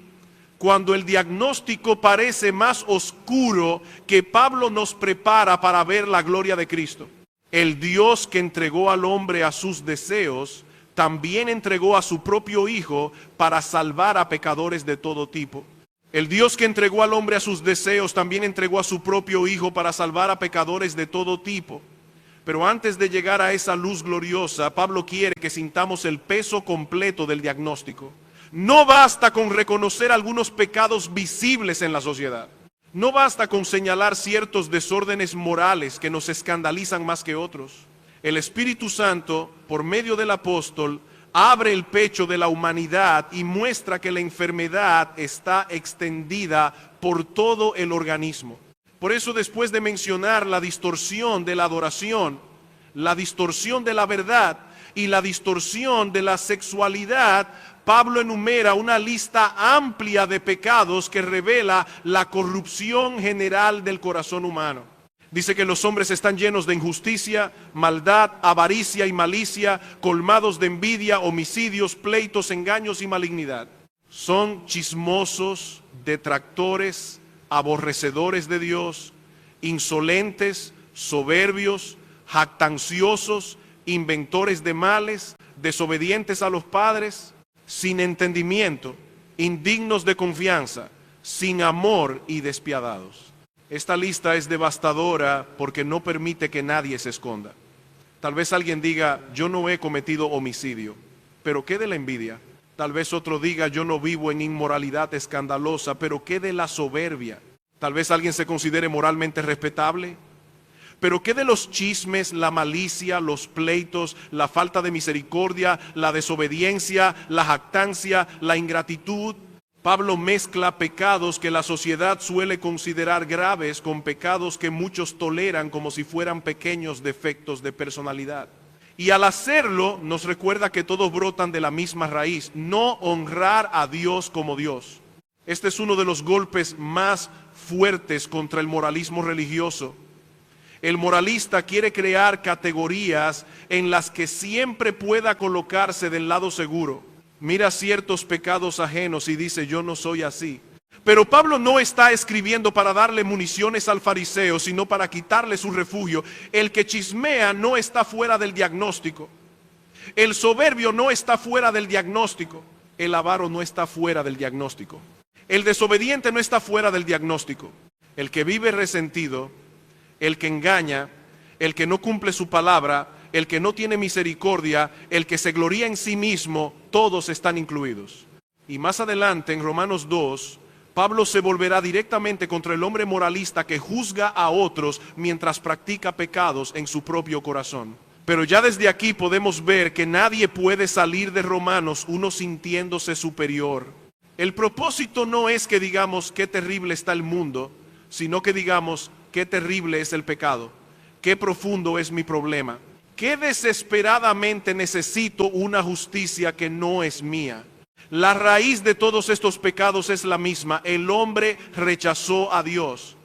cuando el diagnóstico parece más oscuro que Pablo nos prepara para ver la gloria de Cristo. El Dios que entregó al hombre a sus deseos, también entregó a su propio Hijo para salvar a pecadores de todo tipo. El Dios que entregó al hombre a sus deseos también entregó a su propio Hijo para salvar a pecadores de todo tipo. Pero antes de llegar a esa luz gloriosa, Pablo quiere que sintamos el peso completo del diagnóstico. No basta con reconocer algunos pecados visibles en la sociedad. No basta con señalar ciertos desórdenes morales que nos escandalizan más que otros. El Espíritu Santo, por medio del apóstol, abre el pecho de la humanidad y muestra que la enfermedad está extendida por todo el organismo. Por eso, después de mencionar la distorsión de la adoración, la distorsión de la verdad y la distorsión de la sexualidad, Pablo enumera una lista amplia de pecados que revela la corrupción general del corazón humano. Dice que los hombres están llenos de injusticia, maldad, avaricia y malicia, colmados de envidia, homicidios, pleitos, engaños y malignidad. Son chismosos, detractores, aborrecedores de Dios, insolentes, soberbios, jactanciosos, inventores de males, desobedientes a los padres, sin entendimiento, indignos de confianza, sin amor y despiadados. Esta lista es devastadora porque no permite que nadie se esconda. Tal vez alguien diga, yo no he cometido homicidio, pero ¿qué de la envidia? Tal vez otro diga, yo no vivo en inmoralidad escandalosa, pero ¿qué de la soberbia? Tal vez alguien se considere moralmente respetable, pero ¿qué de los chismes, la malicia, los pleitos, la falta de misericordia, la desobediencia, la jactancia, la ingratitud? Pablo mezcla pecados que la sociedad suele considerar graves con pecados que muchos toleran como si fueran pequeños defectos de personalidad. Y al hacerlo nos recuerda que todos brotan de la misma raíz, no honrar a Dios como Dios. Este es uno de los golpes más fuertes contra el moralismo religioso. El moralista quiere crear categorías en las que siempre pueda colocarse del lado seguro. Mira ciertos pecados ajenos y dice, yo no soy así. Pero Pablo no está escribiendo para darle municiones al fariseo, sino para quitarle su refugio. El que chismea no está fuera del diagnóstico. El soberbio no está fuera del diagnóstico. El avaro no está fuera del diagnóstico. El desobediente no está fuera del diagnóstico. El que vive resentido, el que engaña, el que no cumple su palabra, el que no tiene misericordia, el que se gloría en sí mismo, todos están incluidos. Y más adelante en Romanos 2, Pablo se volverá directamente contra el hombre moralista que juzga a otros mientras practica pecados en su propio corazón. Pero ya desde aquí podemos ver que nadie puede salir de Romanos uno sintiéndose superior. El propósito no es que digamos qué terrible está el mundo, sino que digamos qué terrible es el pecado, qué profundo es mi problema. Qué desesperadamente necesito una justicia que no es mía. La raíz de todos estos pecados es la misma. El hombre rechazó a Dios.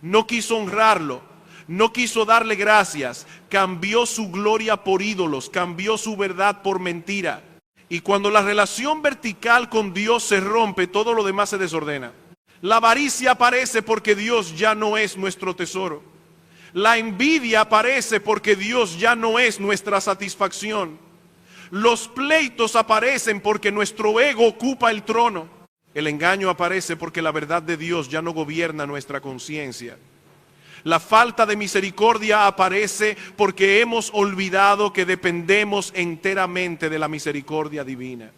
No quiso honrarlo. No quiso darle gracias. Cambió su gloria por ídolos. Cambió su verdad por mentira. Y cuando la relación vertical con Dios se rompe, todo lo demás se desordena. La avaricia aparece porque Dios ya no es nuestro tesoro. La envidia aparece porque Dios ya no es nuestra satisfacción. Los pleitos aparecen porque nuestro ego ocupa el trono. El engaño aparece porque la verdad de Dios ya no gobierna nuestra conciencia. La falta de misericordia aparece porque hemos olvidado que dependemos enteramente de la misericordia divina.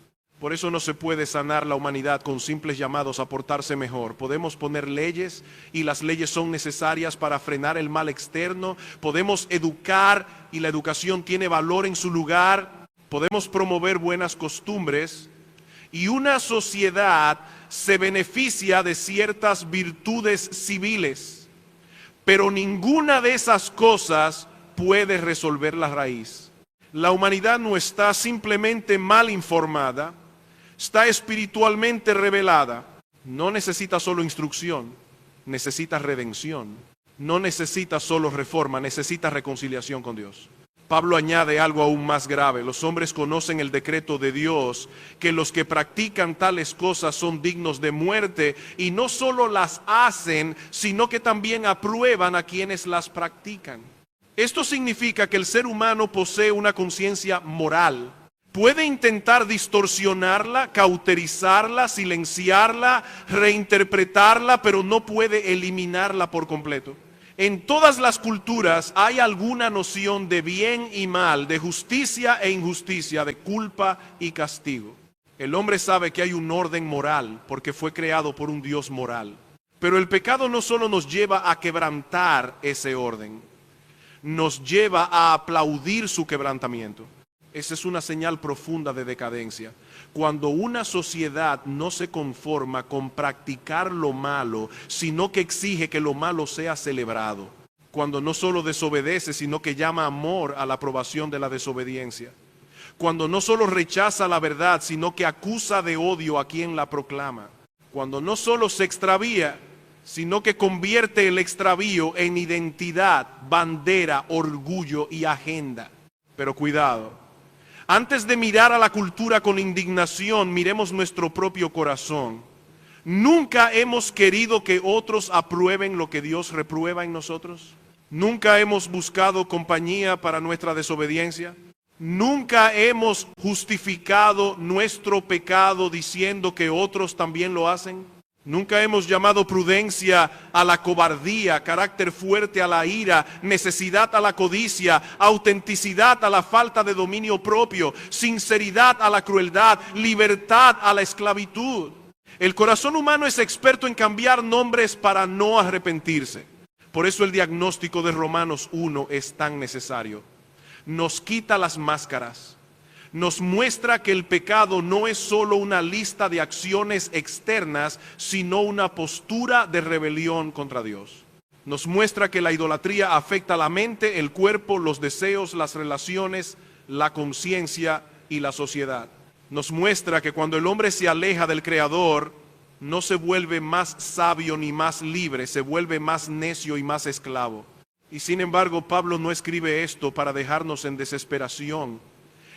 Por eso no se puede sanar la humanidad con simples llamados a portarse mejor. Podemos poner leyes y las leyes son necesarias para frenar el mal externo. Podemos educar y la educación tiene valor en su lugar. Podemos promover buenas costumbres y una sociedad se beneficia de ciertas virtudes civiles. Pero ninguna de esas cosas puede resolver la raíz. La humanidad no está simplemente mal informada. Está espiritualmente revelada. No necesita solo instrucción, necesita redención. No necesita solo reforma, necesita reconciliación con Dios. Pablo añade algo aún más grave. Los hombres conocen el decreto de Dios, que los que practican tales cosas son dignos de muerte, y no solo las hacen, sino que también aprueban a quienes las practican. Esto significa que el ser humano posee una conciencia moral. Puede intentar distorsionarla, cauterizarla, silenciarla, reinterpretarla, pero no puede eliminarla por completo. En todas las culturas hay alguna noción de bien y mal, de justicia e injusticia, de culpa y castigo. El hombre sabe que hay un orden moral porque fue creado por un Dios moral. Pero el pecado no solo nos lleva a quebrantar ese orden, nos lleva a aplaudir su quebrantamiento. Esa es una señal profunda de decadencia. Cuando una sociedad no se conforma con practicar lo malo, sino que exige que lo malo sea celebrado. Cuando no solo desobedece, sino que llama amor a la aprobación de la desobediencia. Cuando no solo rechaza la verdad, sino que acusa de odio a quien la proclama. Cuando no solo se extravía, sino que convierte el extravío en identidad, bandera, orgullo y agenda. Pero cuidado. Antes de mirar a la cultura con indignación, miremos nuestro propio corazón. Nunca hemos querido que otros aprueben lo que Dios reprueba en nosotros. Nunca hemos buscado compañía para nuestra desobediencia. Nunca hemos justificado nuestro pecado diciendo que otros también lo hacen. Nunca hemos llamado prudencia a la cobardía, carácter fuerte a la ira, necesidad a la codicia, autenticidad a la falta de dominio propio, sinceridad a la crueldad, libertad a la esclavitud. El corazón humano es experto en cambiar nombres para no arrepentirse. Por eso el diagnóstico de Romanos 1 es tan necesario. Nos quita las máscaras, nos muestra que el pecado no es solo una lista de acciones externas, sino una postura de rebelión contra Dios. Nos muestra que la idolatría afecta la mente, el cuerpo, los deseos, las relaciones, la conciencia y la sociedad. Nos muestra que cuando el hombre se aleja del Creador, no se vuelve más sabio ni más libre, se vuelve más necio y más esclavo. Y sin embargo, Pablo no escribe esto para dejarnos en desesperación.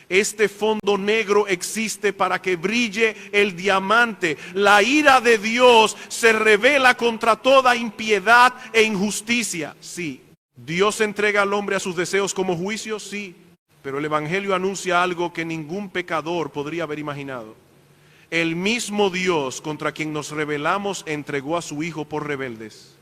Este fondo negro existe para que brille el diamante. La ira de Dios se revela contra toda impiedad e injusticia. Sí. ¿Dios entrega al hombre a sus deseos como juicio? Sí. Pero el Evangelio anuncia algo que ningún pecador podría haber imaginado. El mismo Dios contra quien nos rebelamos entregó a su Hijo por rebeldes.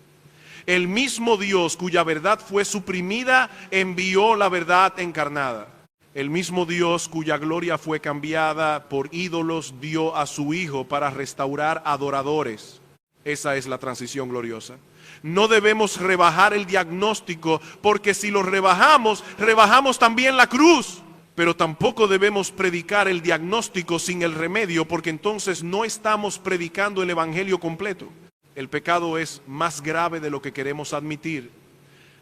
El mismo Dios cuya verdad fue suprimida envió la verdad encarnada. El mismo Dios cuya gloria fue cambiada por ídolos dio a su Hijo para restaurar adoradores. Esa es la transición gloriosa. No debemos rebajar el diagnóstico, porque si lo rebajamos, rebajamos también la cruz. Pero tampoco debemos predicar el diagnóstico sin el remedio, porque entonces no estamos predicando el evangelio completo. El pecado es más grave de lo que queremos admitir.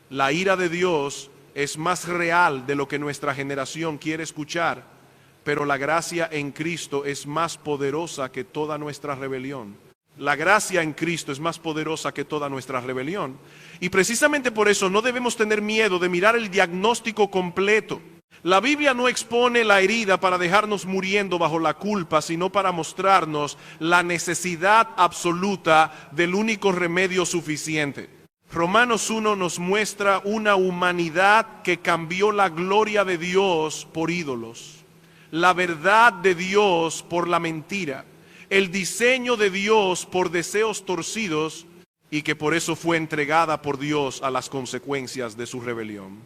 La ira de Dios es más real de lo que nuestra generación quiere escuchar, pero la gracia en Cristo es más poderosa que toda nuestra rebelión. La gracia en Cristo es más poderosa que toda nuestra rebelión. Y precisamente por eso no debemos tener miedo de mirar el diagnóstico completo. La Biblia no expone la herida para dejarnos muriendo bajo la culpa, sino para mostrarnos la necesidad absoluta del único remedio suficiente. Romanos 1 nos muestra una humanidad que cambió la gloria de Dios por ídolos, la verdad de Dios por la mentira, el diseño de Dios por deseos torcidos, y que por eso fue entregada por Dios a las consecuencias de su rebelión.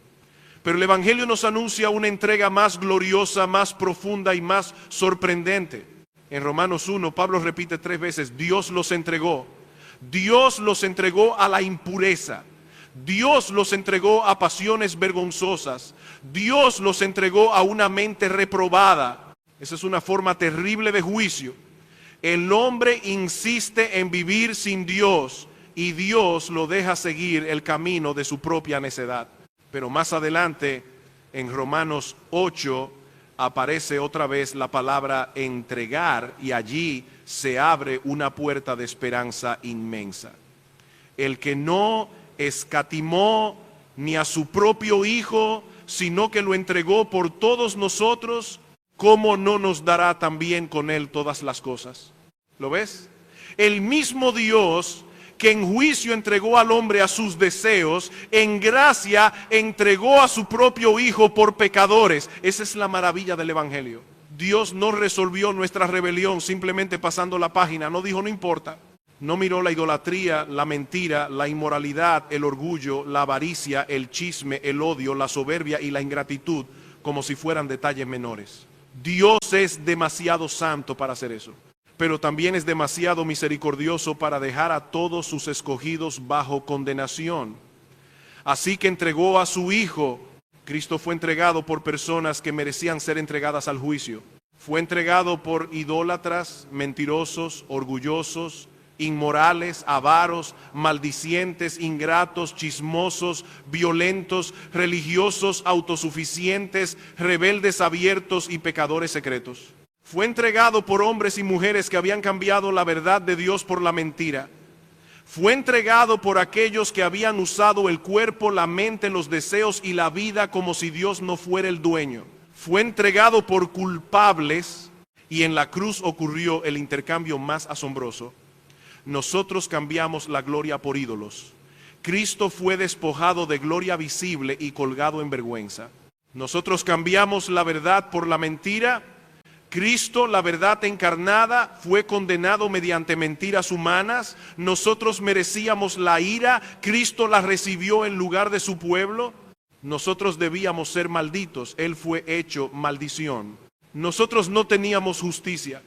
Pero el Evangelio nos anuncia una entrega más gloriosa, más profunda y más sorprendente. En Romanos 1, Pablo repite 3 veces: Dios los entregó. Dios los entregó a la impureza. Dios los entregó a pasiones vergonzosas. Dios los entregó a una mente reprobada. Esa es una forma terrible de juicio. El hombre insiste en vivir sin Dios y Dios lo deja seguir el camino de su propia necedad. Pero más adelante, en Romanos 8, aparece otra vez la palabra entregar, y allí se abre una puerta de esperanza inmensa. El que no escatimó ni a su propio Hijo, sino que lo entregó por todos nosotros, ¿cómo no nos dará también con Él todas las cosas? ¿Lo ves? El mismo Dios que en juicio entregó al hombre a sus deseos, en gracia entregó a su propio Hijo por pecadores. Esa es la maravilla del Evangelio. Dios no resolvió nuestra rebelión simplemente pasando la página. No dijo, no importa. No miró la idolatría, la mentira, la inmoralidad, el orgullo, la avaricia, el chisme, el odio, la soberbia y la ingratitud como si fueran detalles menores. Dios es demasiado santo para hacer eso, pero también es demasiado misericordioso para dejar a todos sus escogidos bajo condenación. Así que entregó a su Hijo. Cristo fue entregado por personas que merecían ser entregadas al juicio. Fue entregado por idólatras, mentirosos, orgullosos, inmorales, avaros, maldicientes, ingratos, chismosos, violentos, religiosos, autosuficientes, rebeldes abiertos y pecadores secretos. Fue entregado por hombres y mujeres que habían cambiado la verdad de Dios por la mentira. Fue entregado por aquellos que habían usado el cuerpo, la mente, los deseos y la vida como si Dios no fuera el dueño. Fue entregado por culpables, y en la cruz ocurrió el intercambio más asombroso. Nosotros cambiamos la gloria por ídolos. Cristo fue despojado de gloria visible y colgado en vergüenza. Nosotros cambiamos la verdad por la mentira. Cristo, la verdad encarnada, fue condenado mediante mentiras humanas. Nosotros merecíamos la ira, Cristo la recibió en lugar de su pueblo. Nosotros debíamos ser malditos, Él fue hecho maldición. Nosotros no teníamos justicia,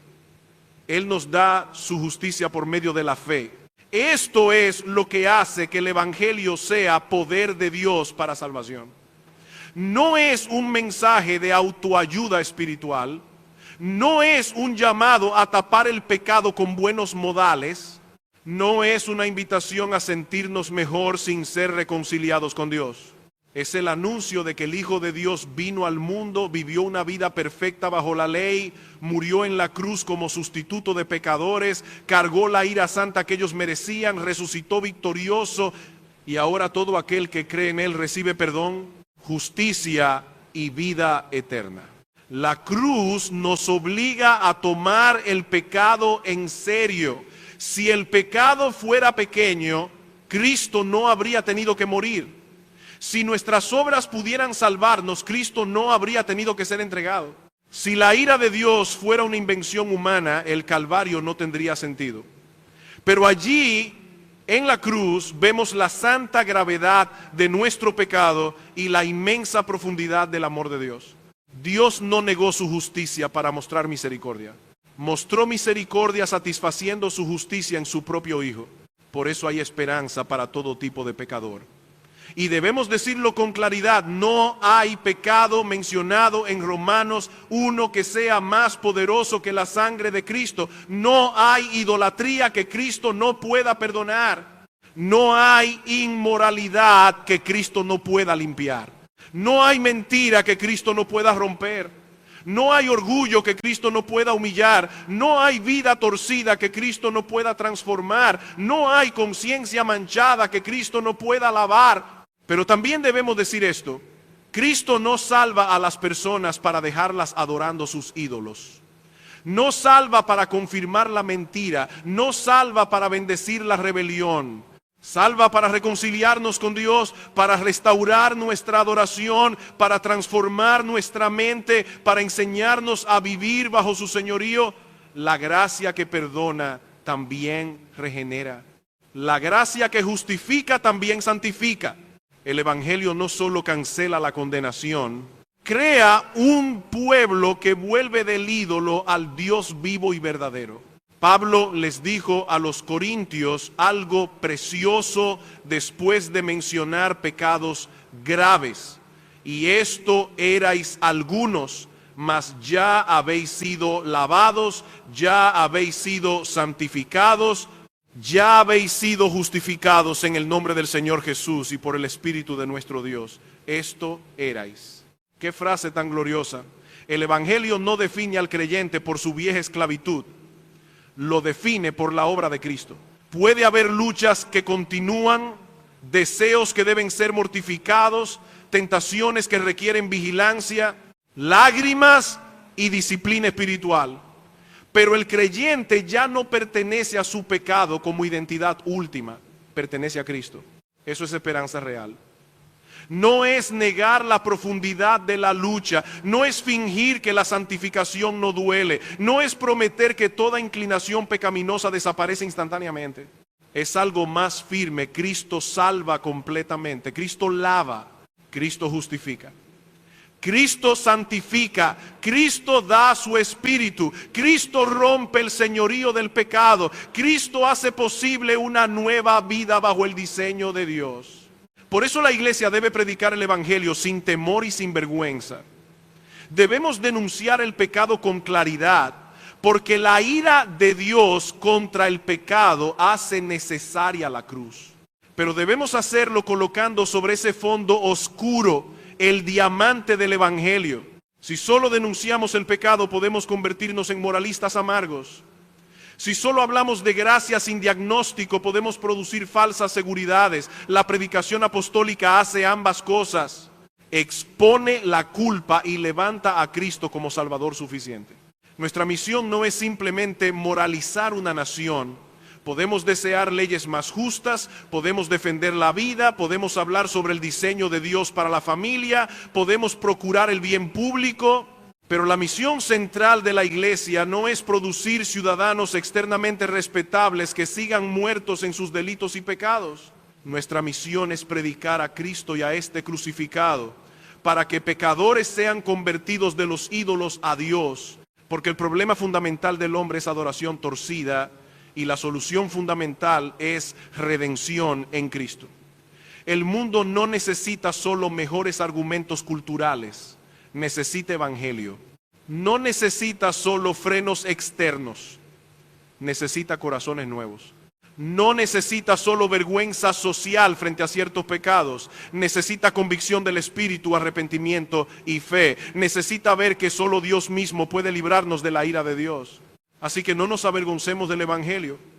Él nos da su justicia por medio de la fe. Esto es lo que hace que el Evangelio sea poder de Dios para salvación. No es un mensaje de autoayuda espiritual, no es un llamado a tapar el pecado con buenos modales, no es una invitación a sentirnos mejor sin ser reconciliados con Dios. Es el anuncio de que el Hijo de Dios vino al mundo, vivió una vida perfecta bajo la ley, murió en la cruz como sustituto de pecadores, cargó la ira santa que ellos merecían, resucitó victorioso y ahora todo aquel que cree en Él recibe perdón, justicia y vida eterna. La cruz nos obliga a tomar el pecado en serio. Si el pecado fuera pequeño, Cristo no habría tenido que morir. Si nuestras obras pudieran salvarnos, Cristo no habría tenido que ser entregado. Si la ira de Dios fuera una invención humana, el Calvario no tendría sentido. Pero allí, en la cruz, vemos la santa gravedad de nuestro pecado y la inmensa profundidad del amor de Dios. Dios no negó su justicia para mostrar misericordia. Mostró misericordia satisfaciendo su justicia en su propio Hijo. Por eso hay esperanza para todo tipo de pecador. Y debemos decirlo con claridad, no hay pecado mencionado en Romanos 1 que sea más poderoso que la sangre de Cristo. No hay idolatría que Cristo no pueda perdonar. No hay inmoralidad que Cristo no pueda limpiar. No hay mentira que Cristo no pueda romper. No hay orgullo que Cristo no pueda humillar. No hay vida torcida que Cristo no pueda transformar. No hay conciencia manchada que Cristo no pueda lavar. Pero también debemos decir esto: Cristo no salva a las personas para dejarlas adorando sus ídolos. No salva para confirmar la mentira. No salva para bendecir la rebelión. Salva para reconciliarnos con Dios, para restaurar nuestra adoración, para transformar nuestra mente, para enseñarnos a vivir bajo su señorío. La gracia que perdona también regenera. La gracia que justifica también santifica. El Evangelio no solo cancela la condenación, crea un pueblo que vuelve del ídolo al Dios vivo y verdadero. Pablo les dijo a los corintios algo precioso después de mencionar pecados graves. Y esto erais algunos, mas ya habéis sido lavados, ya habéis sido santificados, ya habéis sido justificados en el nombre del Señor Jesús y por el Espíritu de nuestro Dios. Esto erais. Qué frase tan gloriosa. El Evangelio no define al creyente por su vieja esclavitud, lo define por la obra de Cristo. Puede haber luchas que continúan, deseos que deben ser mortificados, tentaciones que requieren vigilancia, lágrimas y disciplina espiritual. Pero el creyente ya no pertenece a su pecado como identidad última, pertenece a Cristo. Eso es esperanza real. No es negar la profundidad de la lucha, no es fingir que la santificación no duele, no es prometer que toda inclinación pecaminosa desaparece instantáneamente. Es algo más firme. Cristo salva completamente, Cristo lava, Cristo justifica. Cristo santifica, Cristo da su espíritu, Cristo rompe el señorío del pecado, Cristo hace posible una nueva vida bajo el diseño de Dios. Por eso la iglesia debe predicar el Evangelio sin temor y sin vergüenza. Debemos denunciar el pecado con claridad, porque la ira de Dios contra el pecado hace necesaria la cruz. Pero debemos hacerlo colocando sobre ese fondo oscuro el diamante del Evangelio. Si solo denunciamos el pecado, podemos convertirnos en moralistas amargos. Si solo hablamos de gracia sin diagnóstico, podemos producir falsas seguridades. La predicación apostólica hace ambas cosas. Expone la culpa y levanta a Cristo como Salvador suficiente. Nuestra misión no es simplemente moralizar una nación. Podemos desear leyes más justas, podemos defender la vida, podemos hablar sobre el diseño de Dios para la familia, podemos procurar el bien público, pero la misión central de la iglesia no es producir ciudadanos externamente respetables que sigan muertos en sus delitos y pecados. Nuestra misión es predicar a Cristo y a este crucificado, para que pecadores sean convertidos de los ídolos a Dios, porque el problema fundamental del hombre es adoración torcida, y la solución fundamental es redención en Cristo. El mundo no necesita solo mejores argumentos culturales, necesita evangelio. No necesita solo frenos externos, necesita corazones nuevos. No necesita solo vergüenza social frente a ciertos pecados, necesita convicción del Espíritu, arrepentimiento y fe. Necesita ver que solo Dios mismo puede librarnos de la ira de Dios. Así que no nos avergoncemos del evangelio.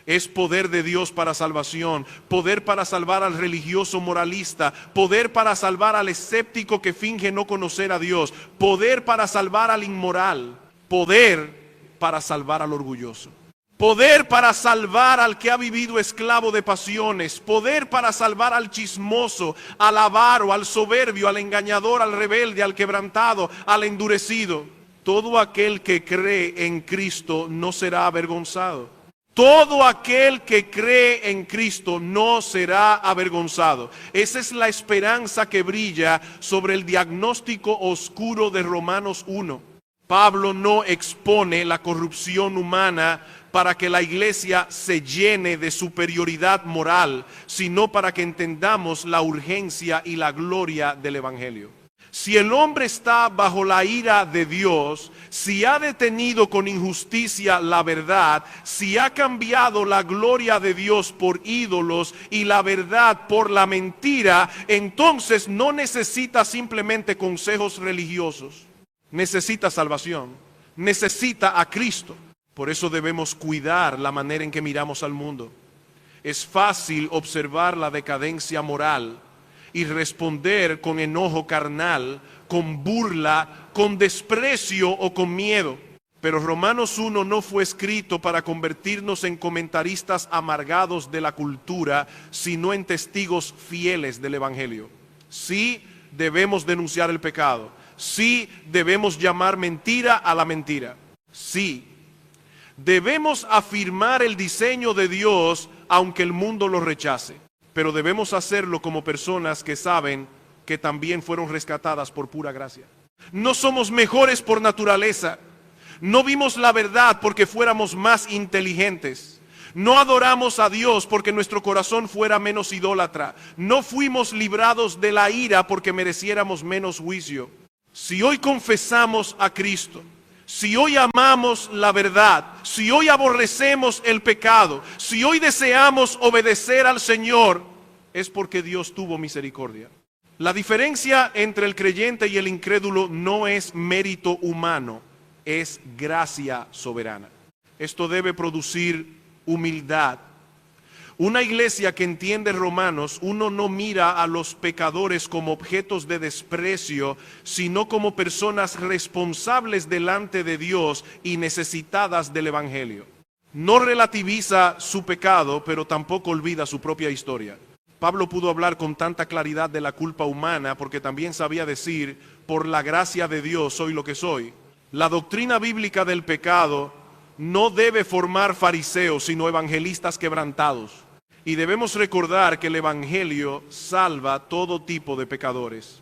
Es poder de Dios para salvación, poder para salvar al religioso moralista, poder para salvar al escéptico que finge no conocer a Dios, poder para salvar al inmoral, poder para salvar al orgulloso. Poder para salvar al que ha vivido esclavo de pasiones, poder para salvar al chismoso, al avaro, al soberbio, al engañador, al rebelde, al quebrantado, al endurecido. Todo aquel que cree en Cristo no será avergonzado. Todo aquel que cree en Cristo no será avergonzado. Esa es la esperanza que brilla sobre el diagnóstico oscuro de Romanos 1. Pablo no expone la corrupción humana para que la iglesia se llene de superioridad moral, sino para que entendamos la urgencia y la gloria del evangelio. Si el hombre está bajo la ira de Dios, si ha detenido con injusticia la verdad, si ha cambiado la gloria de Dios por ídolos y la verdad por la mentira, entonces no necesita simplemente consejos religiosos, necesita salvación, necesita a Cristo. Por eso debemos cuidar la manera en que miramos al mundo. Es fácil observar la decadencia moral y responder con enojo carnal, con burla, con desprecio o con miedo. Pero Romanos 1 no fue escrito para convertirnos en comentaristas amargados de la cultura, sino en testigos fieles del evangelio. Sí debemos denunciar el pecado, sí debemos llamar mentira a la mentira, sí debemos afirmar el diseño de Dios aunque el mundo lo rechace, pero debemos hacerlo como personas que saben que también fueron rescatadas por pura gracia. No somos mejores por naturaleza, no vimos la verdad porque fuéramos más inteligentes, no adoramos a Dios porque nuestro corazón fuera menos idólatra, no fuimos librados de la ira porque mereciéramos menos juicio. Si hoy confesamos a Cristo, si hoy amamos la verdad, si hoy aborrecemos el pecado, si hoy deseamos obedecer al Señor, es porque Dios tuvo misericordia. La diferencia entre el creyente y el incrédulo no es mérito humano, es gracia soberana. Esto debe producir humildad. Una iglesia que entiende Romanos, uno no mira a los pecadores como objetos de desprecio, sino como personas responsables delante de Dios y necesitadas del evangelio. No relativiza su pecado, pero tampoco olvida su propia historia. Pablo pudo hablar con tanta claridad de la culpa humana porque también sabía decir, por la gracia de Dios soy lo que soy. La doctrina bíblica del pecado no debe formar fariseos, sino evangelistas quebrantados. Y debemos recordar que el evangelio salva todo tipo de pecadores.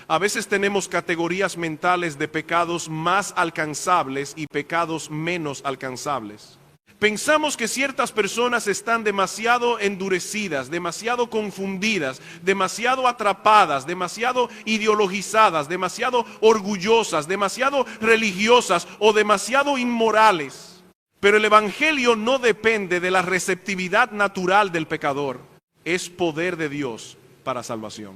A veces tenemos categorías mentales de pecados más alcanzables y pecados menos alcanzables. Pensamos que ciertas personas están demasiado endurecidas, demasiado confundidas, demasiado atrapadas, demasiado ideologizadas, demasiado orgullosas, demasiado religiosas o demasiado inmorales. Pero el evangelio no depende de la receptividad natural del pecador, es poder de Dios para salvación.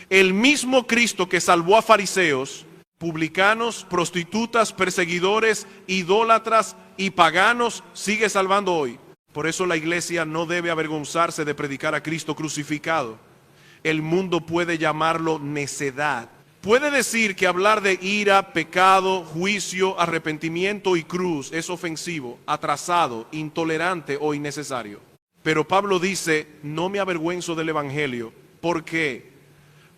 El mismo Cristo que salvó a fariseos, publicanos, prostitutas, perseguidores, idólatras y paganos, sigue salvando hoy. Por eso la iglesia no debe avergonzarse de predicar a Cristo crucificado. El mundo puede llamarlo necedad. Puede decir que hablar de ira, pecado, juicio, arrepentimiento y cruz es ofensivo, atrasado, intolerante o innecesario. Pero Pablo dice, no me avergüenzo del evangelio. ¿Por qué?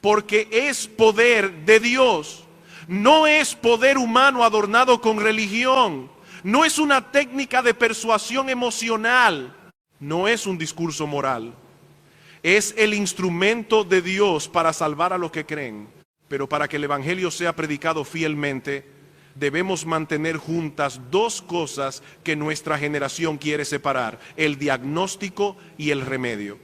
Porque es poder de Dios. No es poder humano adornado con religión. No es una técnica de persuasión emocional. No es un discurso moral. Es el instrumento de Dios para salvar a los que creen. Pero para que el evangelio sea predicado fielmente, debemos mantener juntas dos cosas que nuestra generación quiere separar: el diagnóstico y el remedio.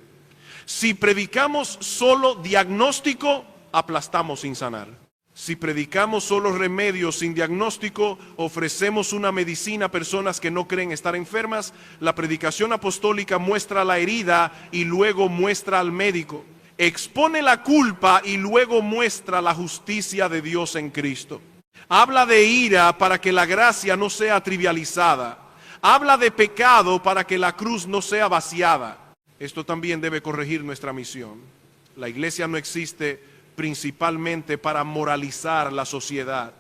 Si predicamos solo diagnóstico, aplastamos sin sanar. Si predicamos solo remedios sin diagnóstico, ofrecemos una medicina a personas que no creen estar enfermas. La predicación apostólica muestra la herida y luego muestra al médico. Expone la culpa y luego muestra la justicia de Dios en Cristo. Habla de ira para que la gracia no sea trivializada. Habla de pecado para que la cruz no sea vaciada. Esto también debe corregir nuestra misión. La iglesia no existe principalmente para moralizar la sociedad.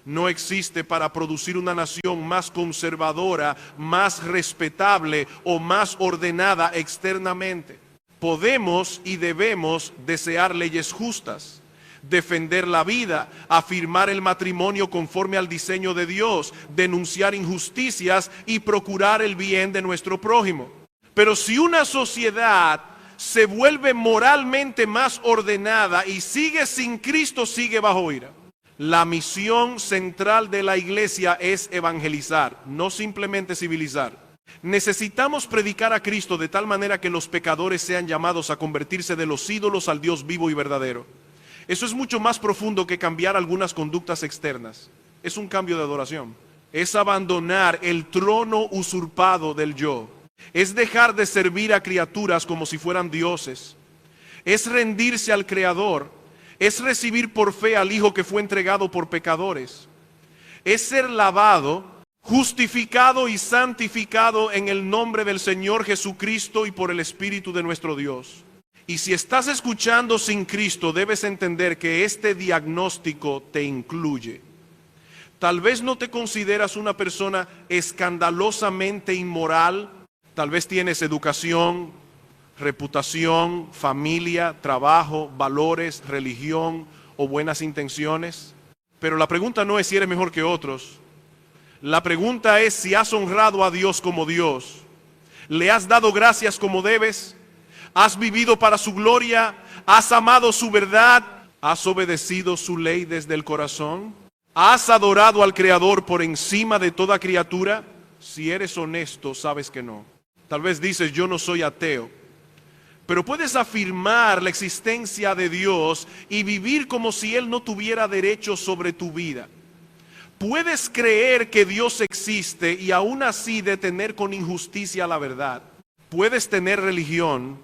No existe para producir una nación más conservadora, más respetable o más ordenada externamente. Podemos y debemos desear leyes justas, defender la vida, afirmar el matrimonio conforme al diseño de Dios, denunciar injusticias y procurar el bien de nuestro prójimo. Pero si una sociedad se vuelve moralmente más ordenada y sigue sin Cristo, sigue bajo ira. La misión central de la iglesia es evangelizar, no simplemente civilizar. Necesitamos predicar a Cristo de tal manera que los pecadores sean llamados a convertirse de los ídolos al Dios vivo y verdadero. Eso es mucho más profundo que cambiar algunas conductas externas. Es un cambio de adoración. Es abandonar el trono usurpado del yo. Es dejar de servir a criaturas como si fueran dioses. Es rendirse al Creador. Es recibir por fe al Hijo que fue entregado por pecadores. Es ser lavado, justificado y santificado en el nombre del Señor Jesucristo y por el Espíritu de nuestro Dios. Y si estás escuchando sin Cristo, debes entender que este diagnóstico te incluye. Tal vez no te consideras una persona escandalosamente inmoral. Tal vez tienes educación, reputación, familia, trabajo, valores, religión o buenas intenciones. Pero la pregunta no es si eres mejor que otros. La pregunta es si has honrado a Dios como Dios. ¿Le has dado gracias como debes? ¿Has vivido para su gloria? ¿Has amado su verdad? ¿Has obedecido su ley desde el corazón? ¿Has adorado al Creador por encima de toda criatura? Si eres honesto, sabes que no. Tal vez dices, yo no soy ateo, pero puedes afirmar la existencia de Dios y vivir como si Él no tuviera derecho sobre tu vida. Puedes creer que Dios existe y aún así detener con injusticia la verdad. Puedes tener religión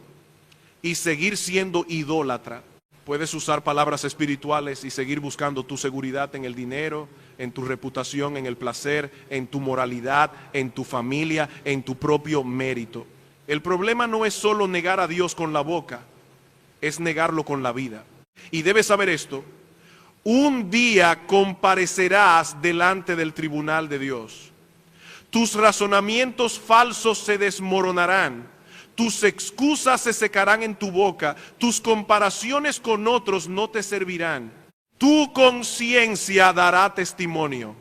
y seguir siendo idólatra. Puedes usar palabras espirituales y seguir buscando tu seguridad en el dinero, en tu reputación, en el placer, en tu moralidad, en tu familia, en tu propio mérito. El problema no es solo negar a Dios con la boca, es negarlo con la vida. Y debes saber esto, un día comparecerás delante del tribunal de Dios. Tus razonamientos falsos se desmoronarán. Tus excusas se secarán en tu boca, tus comparaciones con otros no te servirán. Tu conciencia dará testimonio.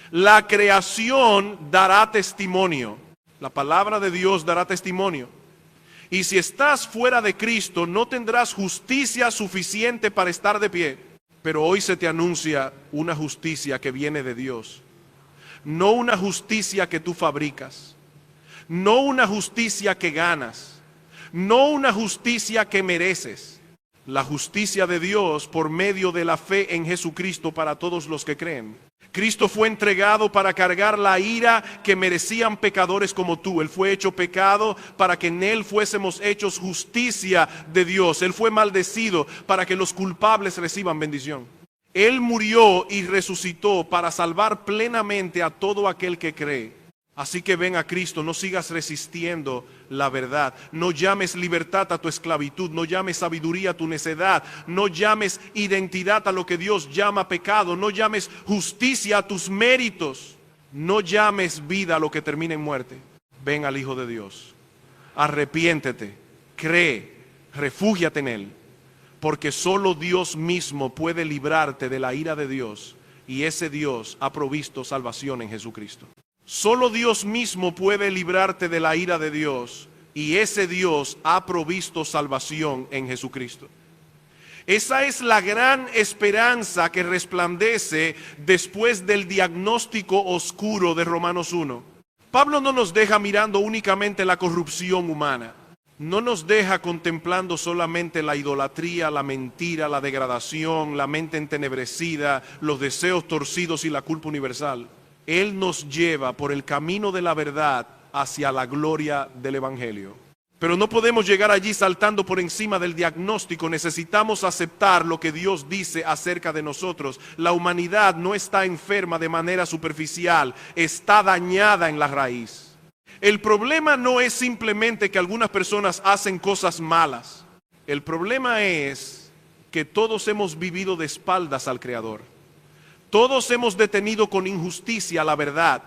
La creación dará testimonio. La palabra de Dios dará testimonio. Y si estás fuera de Cristo, no tendrás justicia suficiente para estar de pie. Pero hoy se te anuncia una justicia que viene de Dios. No una justicia que tú fabricas. No una justicia que ganas, no una justicia que mereces. La justicia de Dios por medio de la fe en Jesucristo para todos los que creen. Cristo fue entregado para cargar la ira que merecían pecadores como tú. Él fue hecho pecado para que en Él fuésemos hechos justicia de Dios. Él fue maldecido para que los culpables reciban bendición. Él murió y resucitó para salvar plenamente a todo aquel que cree. Así que ven a Cristo, no sigas resistiendo la verdad. No llames libertad a tu esclavitud, no llames sabiduría a tu necedad, no llames identidad a lo que Dios llama pecado, no llames justicia a tus méritos, no llames vida a lo que termina en muerte. Ven al Hijo de Dios, arrepiéntete, cree, refúgiate en Él, porque solo Dios mismo puede librarte de la ira de Dios y ese Dios ha provisto salvación en Jesucristo. Solo Dios mismo puede librarte de la ira de Dios y ese Dios ha provisto salvación en Jesucristo. Esa es la gran esperanza que resplandece después del diagnóstico oscuro de Romanos 1. Pablo no nos deja mirando únicamente la corrupción humana. no nos deja contemplando solamente la idolatría, la mentira, la degradación, la mente entenebrecida, los deseos torcidos y la culpa universal. Él nos lleva por el camino de la verdad hacia la gloria del Evangelio. Pero no podemos llegar allí saltando por encima del diagnóstico. Necesitamos aceptar lo que Dios dice acerca de nosotros. La humanidad no está enferma de manera superficial, está dañada en la raíz. El problema no es simplemente que algunas personas hacen cosas malas. El problema es que todos hemos vivido de espaldas al Creador. Todos hemos detenido con injusticia la verdad.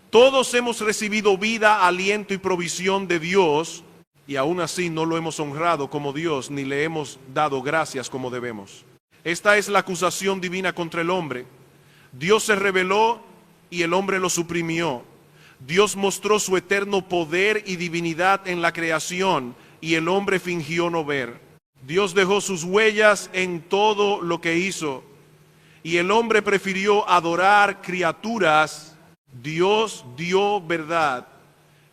Todos hemos recibido vida, aliento y provisión de Dios, y aún así no lo hemos honrado como Dios, ni le hemos dado gracias como debemos. Esta es la acusación divina contra el hombre. Dios se reveló y el hombre lo suprimió. Dios mostró su eterno poder y divinidad en la creación y el hombre fingió no ver. Dios dejó sus huellas en todo lo que hizo y el hombre prefirió adorar criaturas. Dios dio verdad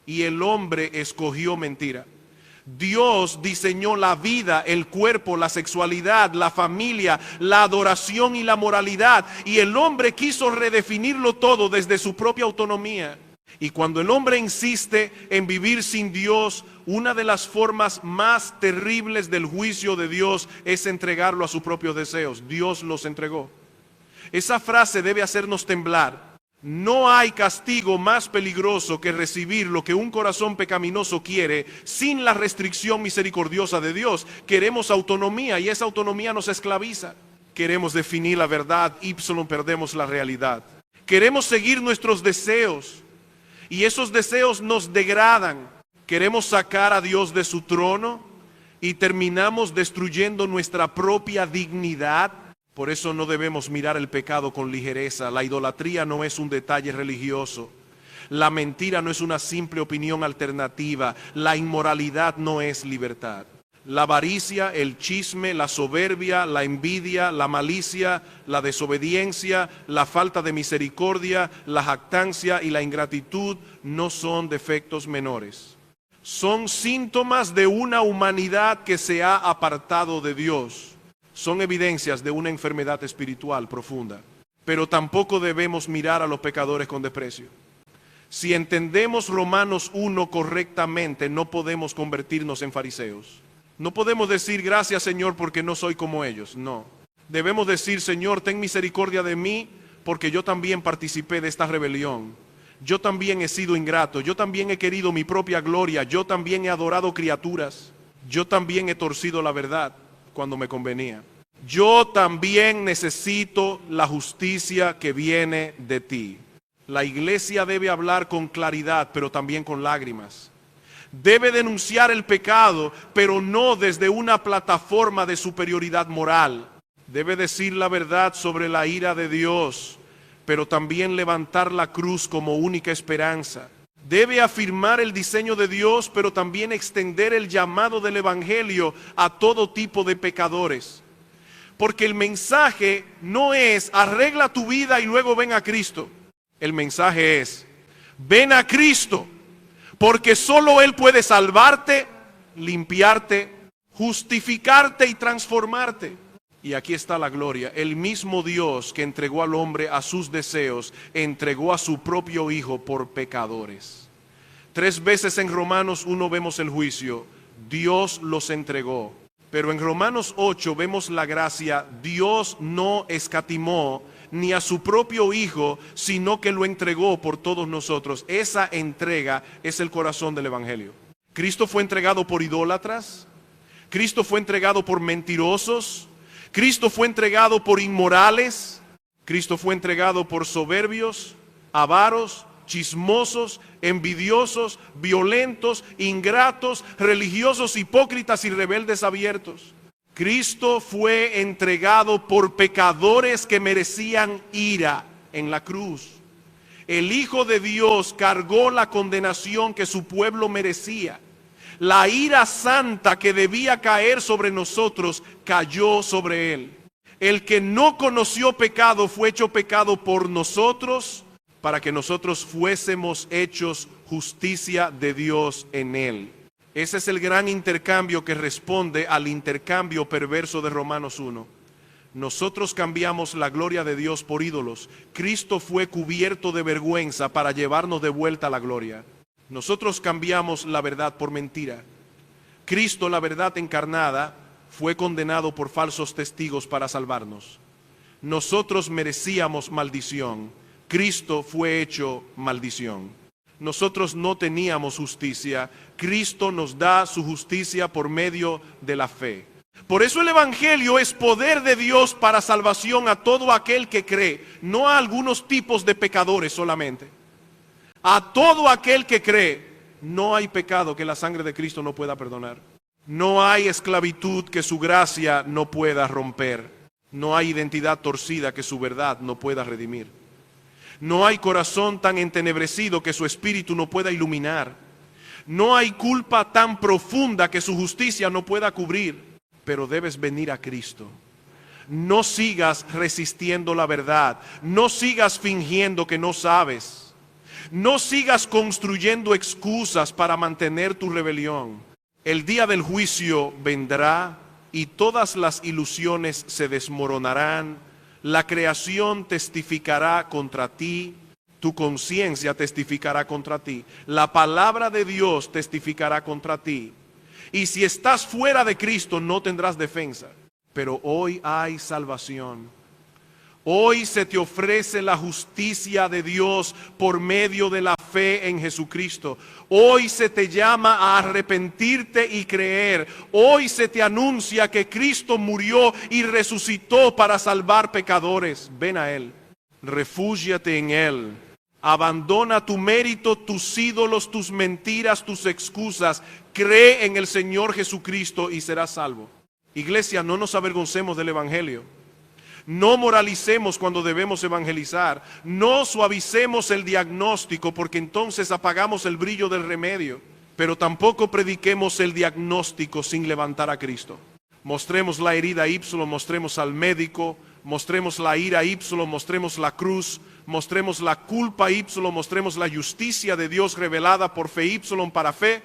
y el hombre escogió mentira. Dios diseñó la vida, el cuerpo, la sexualidad, la familia, la adoración y la moralidad, y el hombre quiso redefinirlo todo desde su propia autonomía. Y cuando el hombre insiste en vivir sin Dios, una de las formas más terribles del juicio de Dios es entregarlo a sus propios deseos. Dios los entregó. Esa frase debe hacernos temblar. No hay castigo más peligroso que recibir lo que un corazón pecaminoso quiere sin la restricción misericordiosa de Dios. Queremos autonomía y esa autonomía nos esclaviza. Queremos definir la verdad, ipsilon perdemos la realidad. Queremos seguir nuestros deseos y esos deseos nos degradan. Queremos sacar a Dios de su trono y terminamos destruyendo nuestra propia dignidad. Por eso no debemos mirar el pecado con ligereza. La idolatría no es un detalle religioso. La mentira no es una simple opinión alternativa. La inmoralidad no es libertad. La avaricia, el chisme, la soberbia, la envidia, la malicia, la desobediencia, la falta de misericordia, la jactancia y la ingratitud no son defectos menores. Son síntomas de una humanidad que se ha apartado de Dios. Son evidencias de una enfermedad espiritual profunda. Pero tampoco debemos mirar a los pecadores con desprecio. Si entendemos Romanos 1 correctamente, no podemos convertirnos en fariseos. No podemos decir gracias Señor porque no soy como ellos. No. Debemos decir Señor, ten misericordia de mí porque yo también participé de esta rebelión. Yo también he sido ingrato. Yo también he querido mi propia gloria. Yo también he adorado criaturas. Yo también he torcido la verdad cuando me convenía. Yo también necesito la justicia que viene de ti. La iglesia debe hablar con claridad, pero también con lágrimas. Debe denunciar el pecado, pero no desde una plataforma de superioridad moral. Debe decir la verdad sobre la ira de Dios, pero también levantar la cruz como única esperanza. Debe afirmar el diseño de Dios, pero también extender el llamado del Evangelio a todo tipo de pecadores. Porque el mensaje no es arregla tu vida y luego ven a Cristo. El mensaje es ven a Cristo, porque solo Él puede salvarte, limpiarte, justificarte y transformarte. Y aquí está la gloria. El mismo Dios que entregó al hombre a sus deseos, entregó a su propio Hijo por pecadores. 3 veces en Romanos 1 vemos el juicio. Dios los entregó. Pero en Romanos 8 vemos la gracia. Dios no escatimó ni a su propio Hijo, sino que lo entregó por todos nosotros. Esa entrega es el corazón del Evangelio. Cristo fue entregado por idólatras. Cristo fue entregado por mentirosos. Cristo fue entregado por inmorales. Cristo fue entregado por soberbios, avaros, chismosos, envidiosos, violentos, ingratos, religiosos, hipócritas y rebeldes abiertos. Cristo fue entregado por pecadores que merecían ira en la cruz. El Hijo de Dios cargó la condenación que su pueblo merecía. La ira santa que debía caer sobre nosotros cayó sobre Él. El que no conoció pecado fue hecho pecado por nosotros, para que nosotros fuésemos hechos justicia de Dios en Él. Ese es el gran intercambio que responde al intercambio perverso de Romanos 1. Nosotros cambiamos la gloria de Dios por ídolos. Cristo fue cubierto de vergüenza para llevarnos de vuelta a la gloria. Nosotros cambiamos la verdad por mentira. Cristo, la verdad encarnada, fue condenado por falsos testigos para salvarnos. Nosotros merecíamos maldición. Cristo fue hecho maldición. Nosotros no teníamos justicia. Cristo nos da su justicia por medio de la fe. Por eso el Evangelio es poder de Dios para salvación a todo aquel que cree, no a algunos tipos de pecadores solamente. A todo aquel que cree, no hay pecado que la sangre de Cristo no pueda perdonar. No hay esclavitud que su gracia no pueda romper. No hay identidad torcida que su verdad no pueda redimir. No hay corazón tan entenebrecido que su espíritu no pueda iluminar. No hay culpa tan profunda que su justicia no pueda cubrir. Pero debes venir a Cristo. No sigas resistiendo la verdad. No sigas fingiendo que no sabes. No sigas construyendo excusas para mantener tu rebelión. El día del juicio vendrá y todas las ilusiones se desmoronarán. La creación testificará contra ti. Tu conciencia testificará contra ti. La palabra de Dios testificará contra ti. Y si estás fuera de Cristo no tendrás defensa. Pero hoy hay salvación. Hoy se te ofrece la justicia de Dios por medio de la fe en Jesucristo. Hoy se te llama a arrepentirte y creer. Hoy se te anuncia que Cristo murió y resucitó para salvar pecadores. Ven a Él. Refúgiate en Él. Abandona tu mérito, tus ídolos, tus mentiras, tus excusas. Cree en el Señor Jesucristo y serás salvo. Iglesia, no nos avergoncemos del Evangelio. No moralicemos cuando debemos evangelizar. No suavicemos el diagnóstico porque entonces apagamos el brillo del remedio. Pero tampoco prediquemos el diagnóstico sin levantar a Cristo. Mostremos la herida ipsilon, mostremos al médico, mostremos la ira ipsilon, mostremos la cruz, mostremos la culpa ipsilon, mostremos la justicia de Dios revelada por fe ipsilon para fe,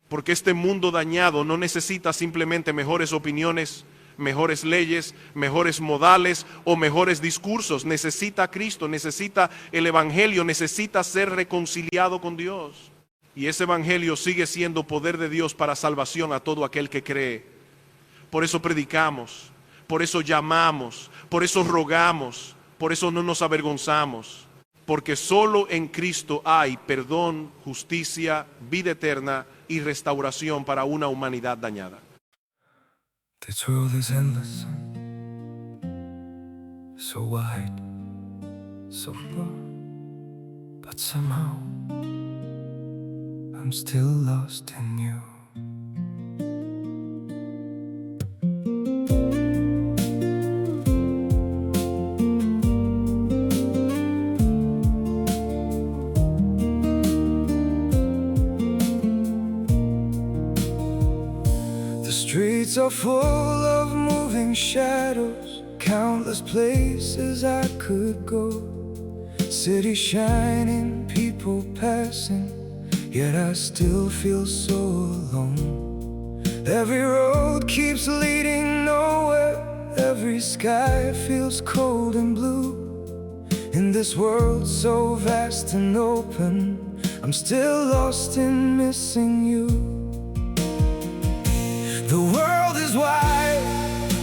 porque este mundo dañado no necesita simplemente mejores opiniones, mejores leyes, mejores modales o mejores discursos. Necesita a Cristo, necesita el Evangelio, necesita ser reconciliado con Dios. Y ese Evangelio sigue siendo poder de Dios para salvación a todo aquel que cree. Por eso predicamos, por eso llamamos, por eso rogamos, por eso no nos avergonzamos. Porque solo en Cristo hay perdón, justicia, vida eterna y restauración para una humanidad dañada. The truth is endless, so wide, so far, but somehow I'm still lost in you. The streets are full of moving shadows, countless places I could go. City shining, people passing, yet I still feel so alone. Every road keeps leading nowhere, every sky feels cold and blue. In this world so vast and open, I'm still lost in missing you. The world is wide,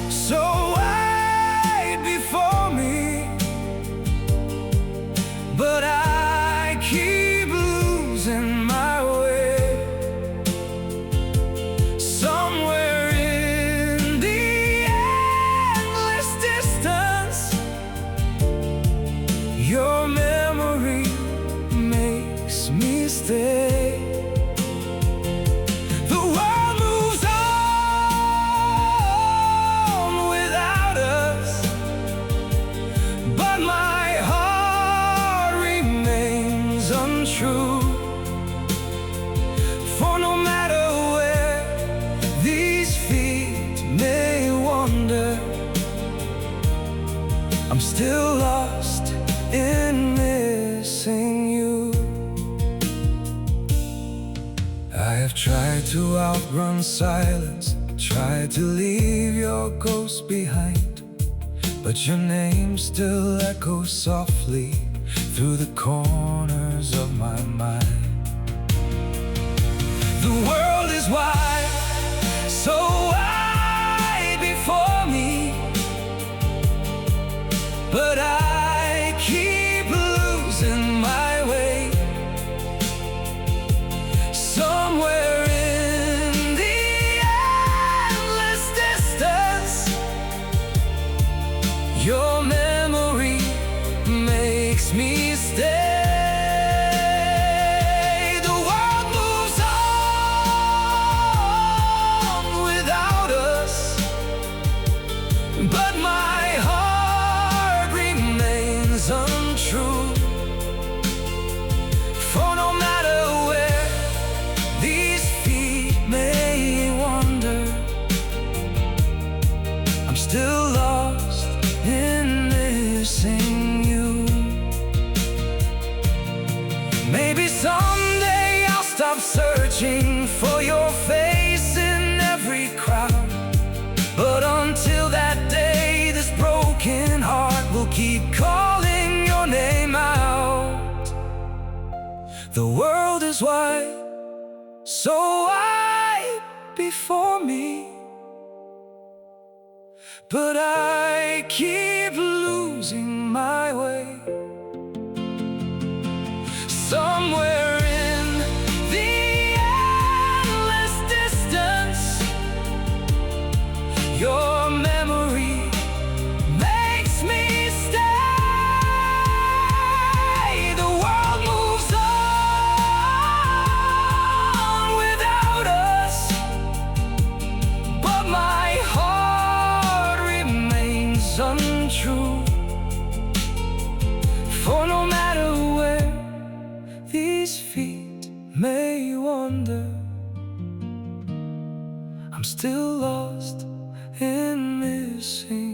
so wide before me, but I keep losing my way. Somewhere in the endless distance, your memory makes me stay. True, for no matter where these feet may wander, I'm still lost in missing you. I have tried to outrun silence, tried to leave your ghost behind, but your name still echoes softly through the corners of my mind. The world is wide, so wide before me, but I keep losing my way. Somewhere in the endless distance, your memory makes me stay. The world moves on without us, but my heart remains untrue. For no matter where these feet may wander, I'm still lost in missing you. Maybe someday I'll stop searching for your face in every crowd, but until that day, this broken heart will keep calling your name out. The world is wide, so wide before me, but I keep losing my way. Somewhere in the endless distance, your memory makes me stay. The world moves on without us, but my heart remains untrue. For no matter where these feet may wander, I'm still lost in missing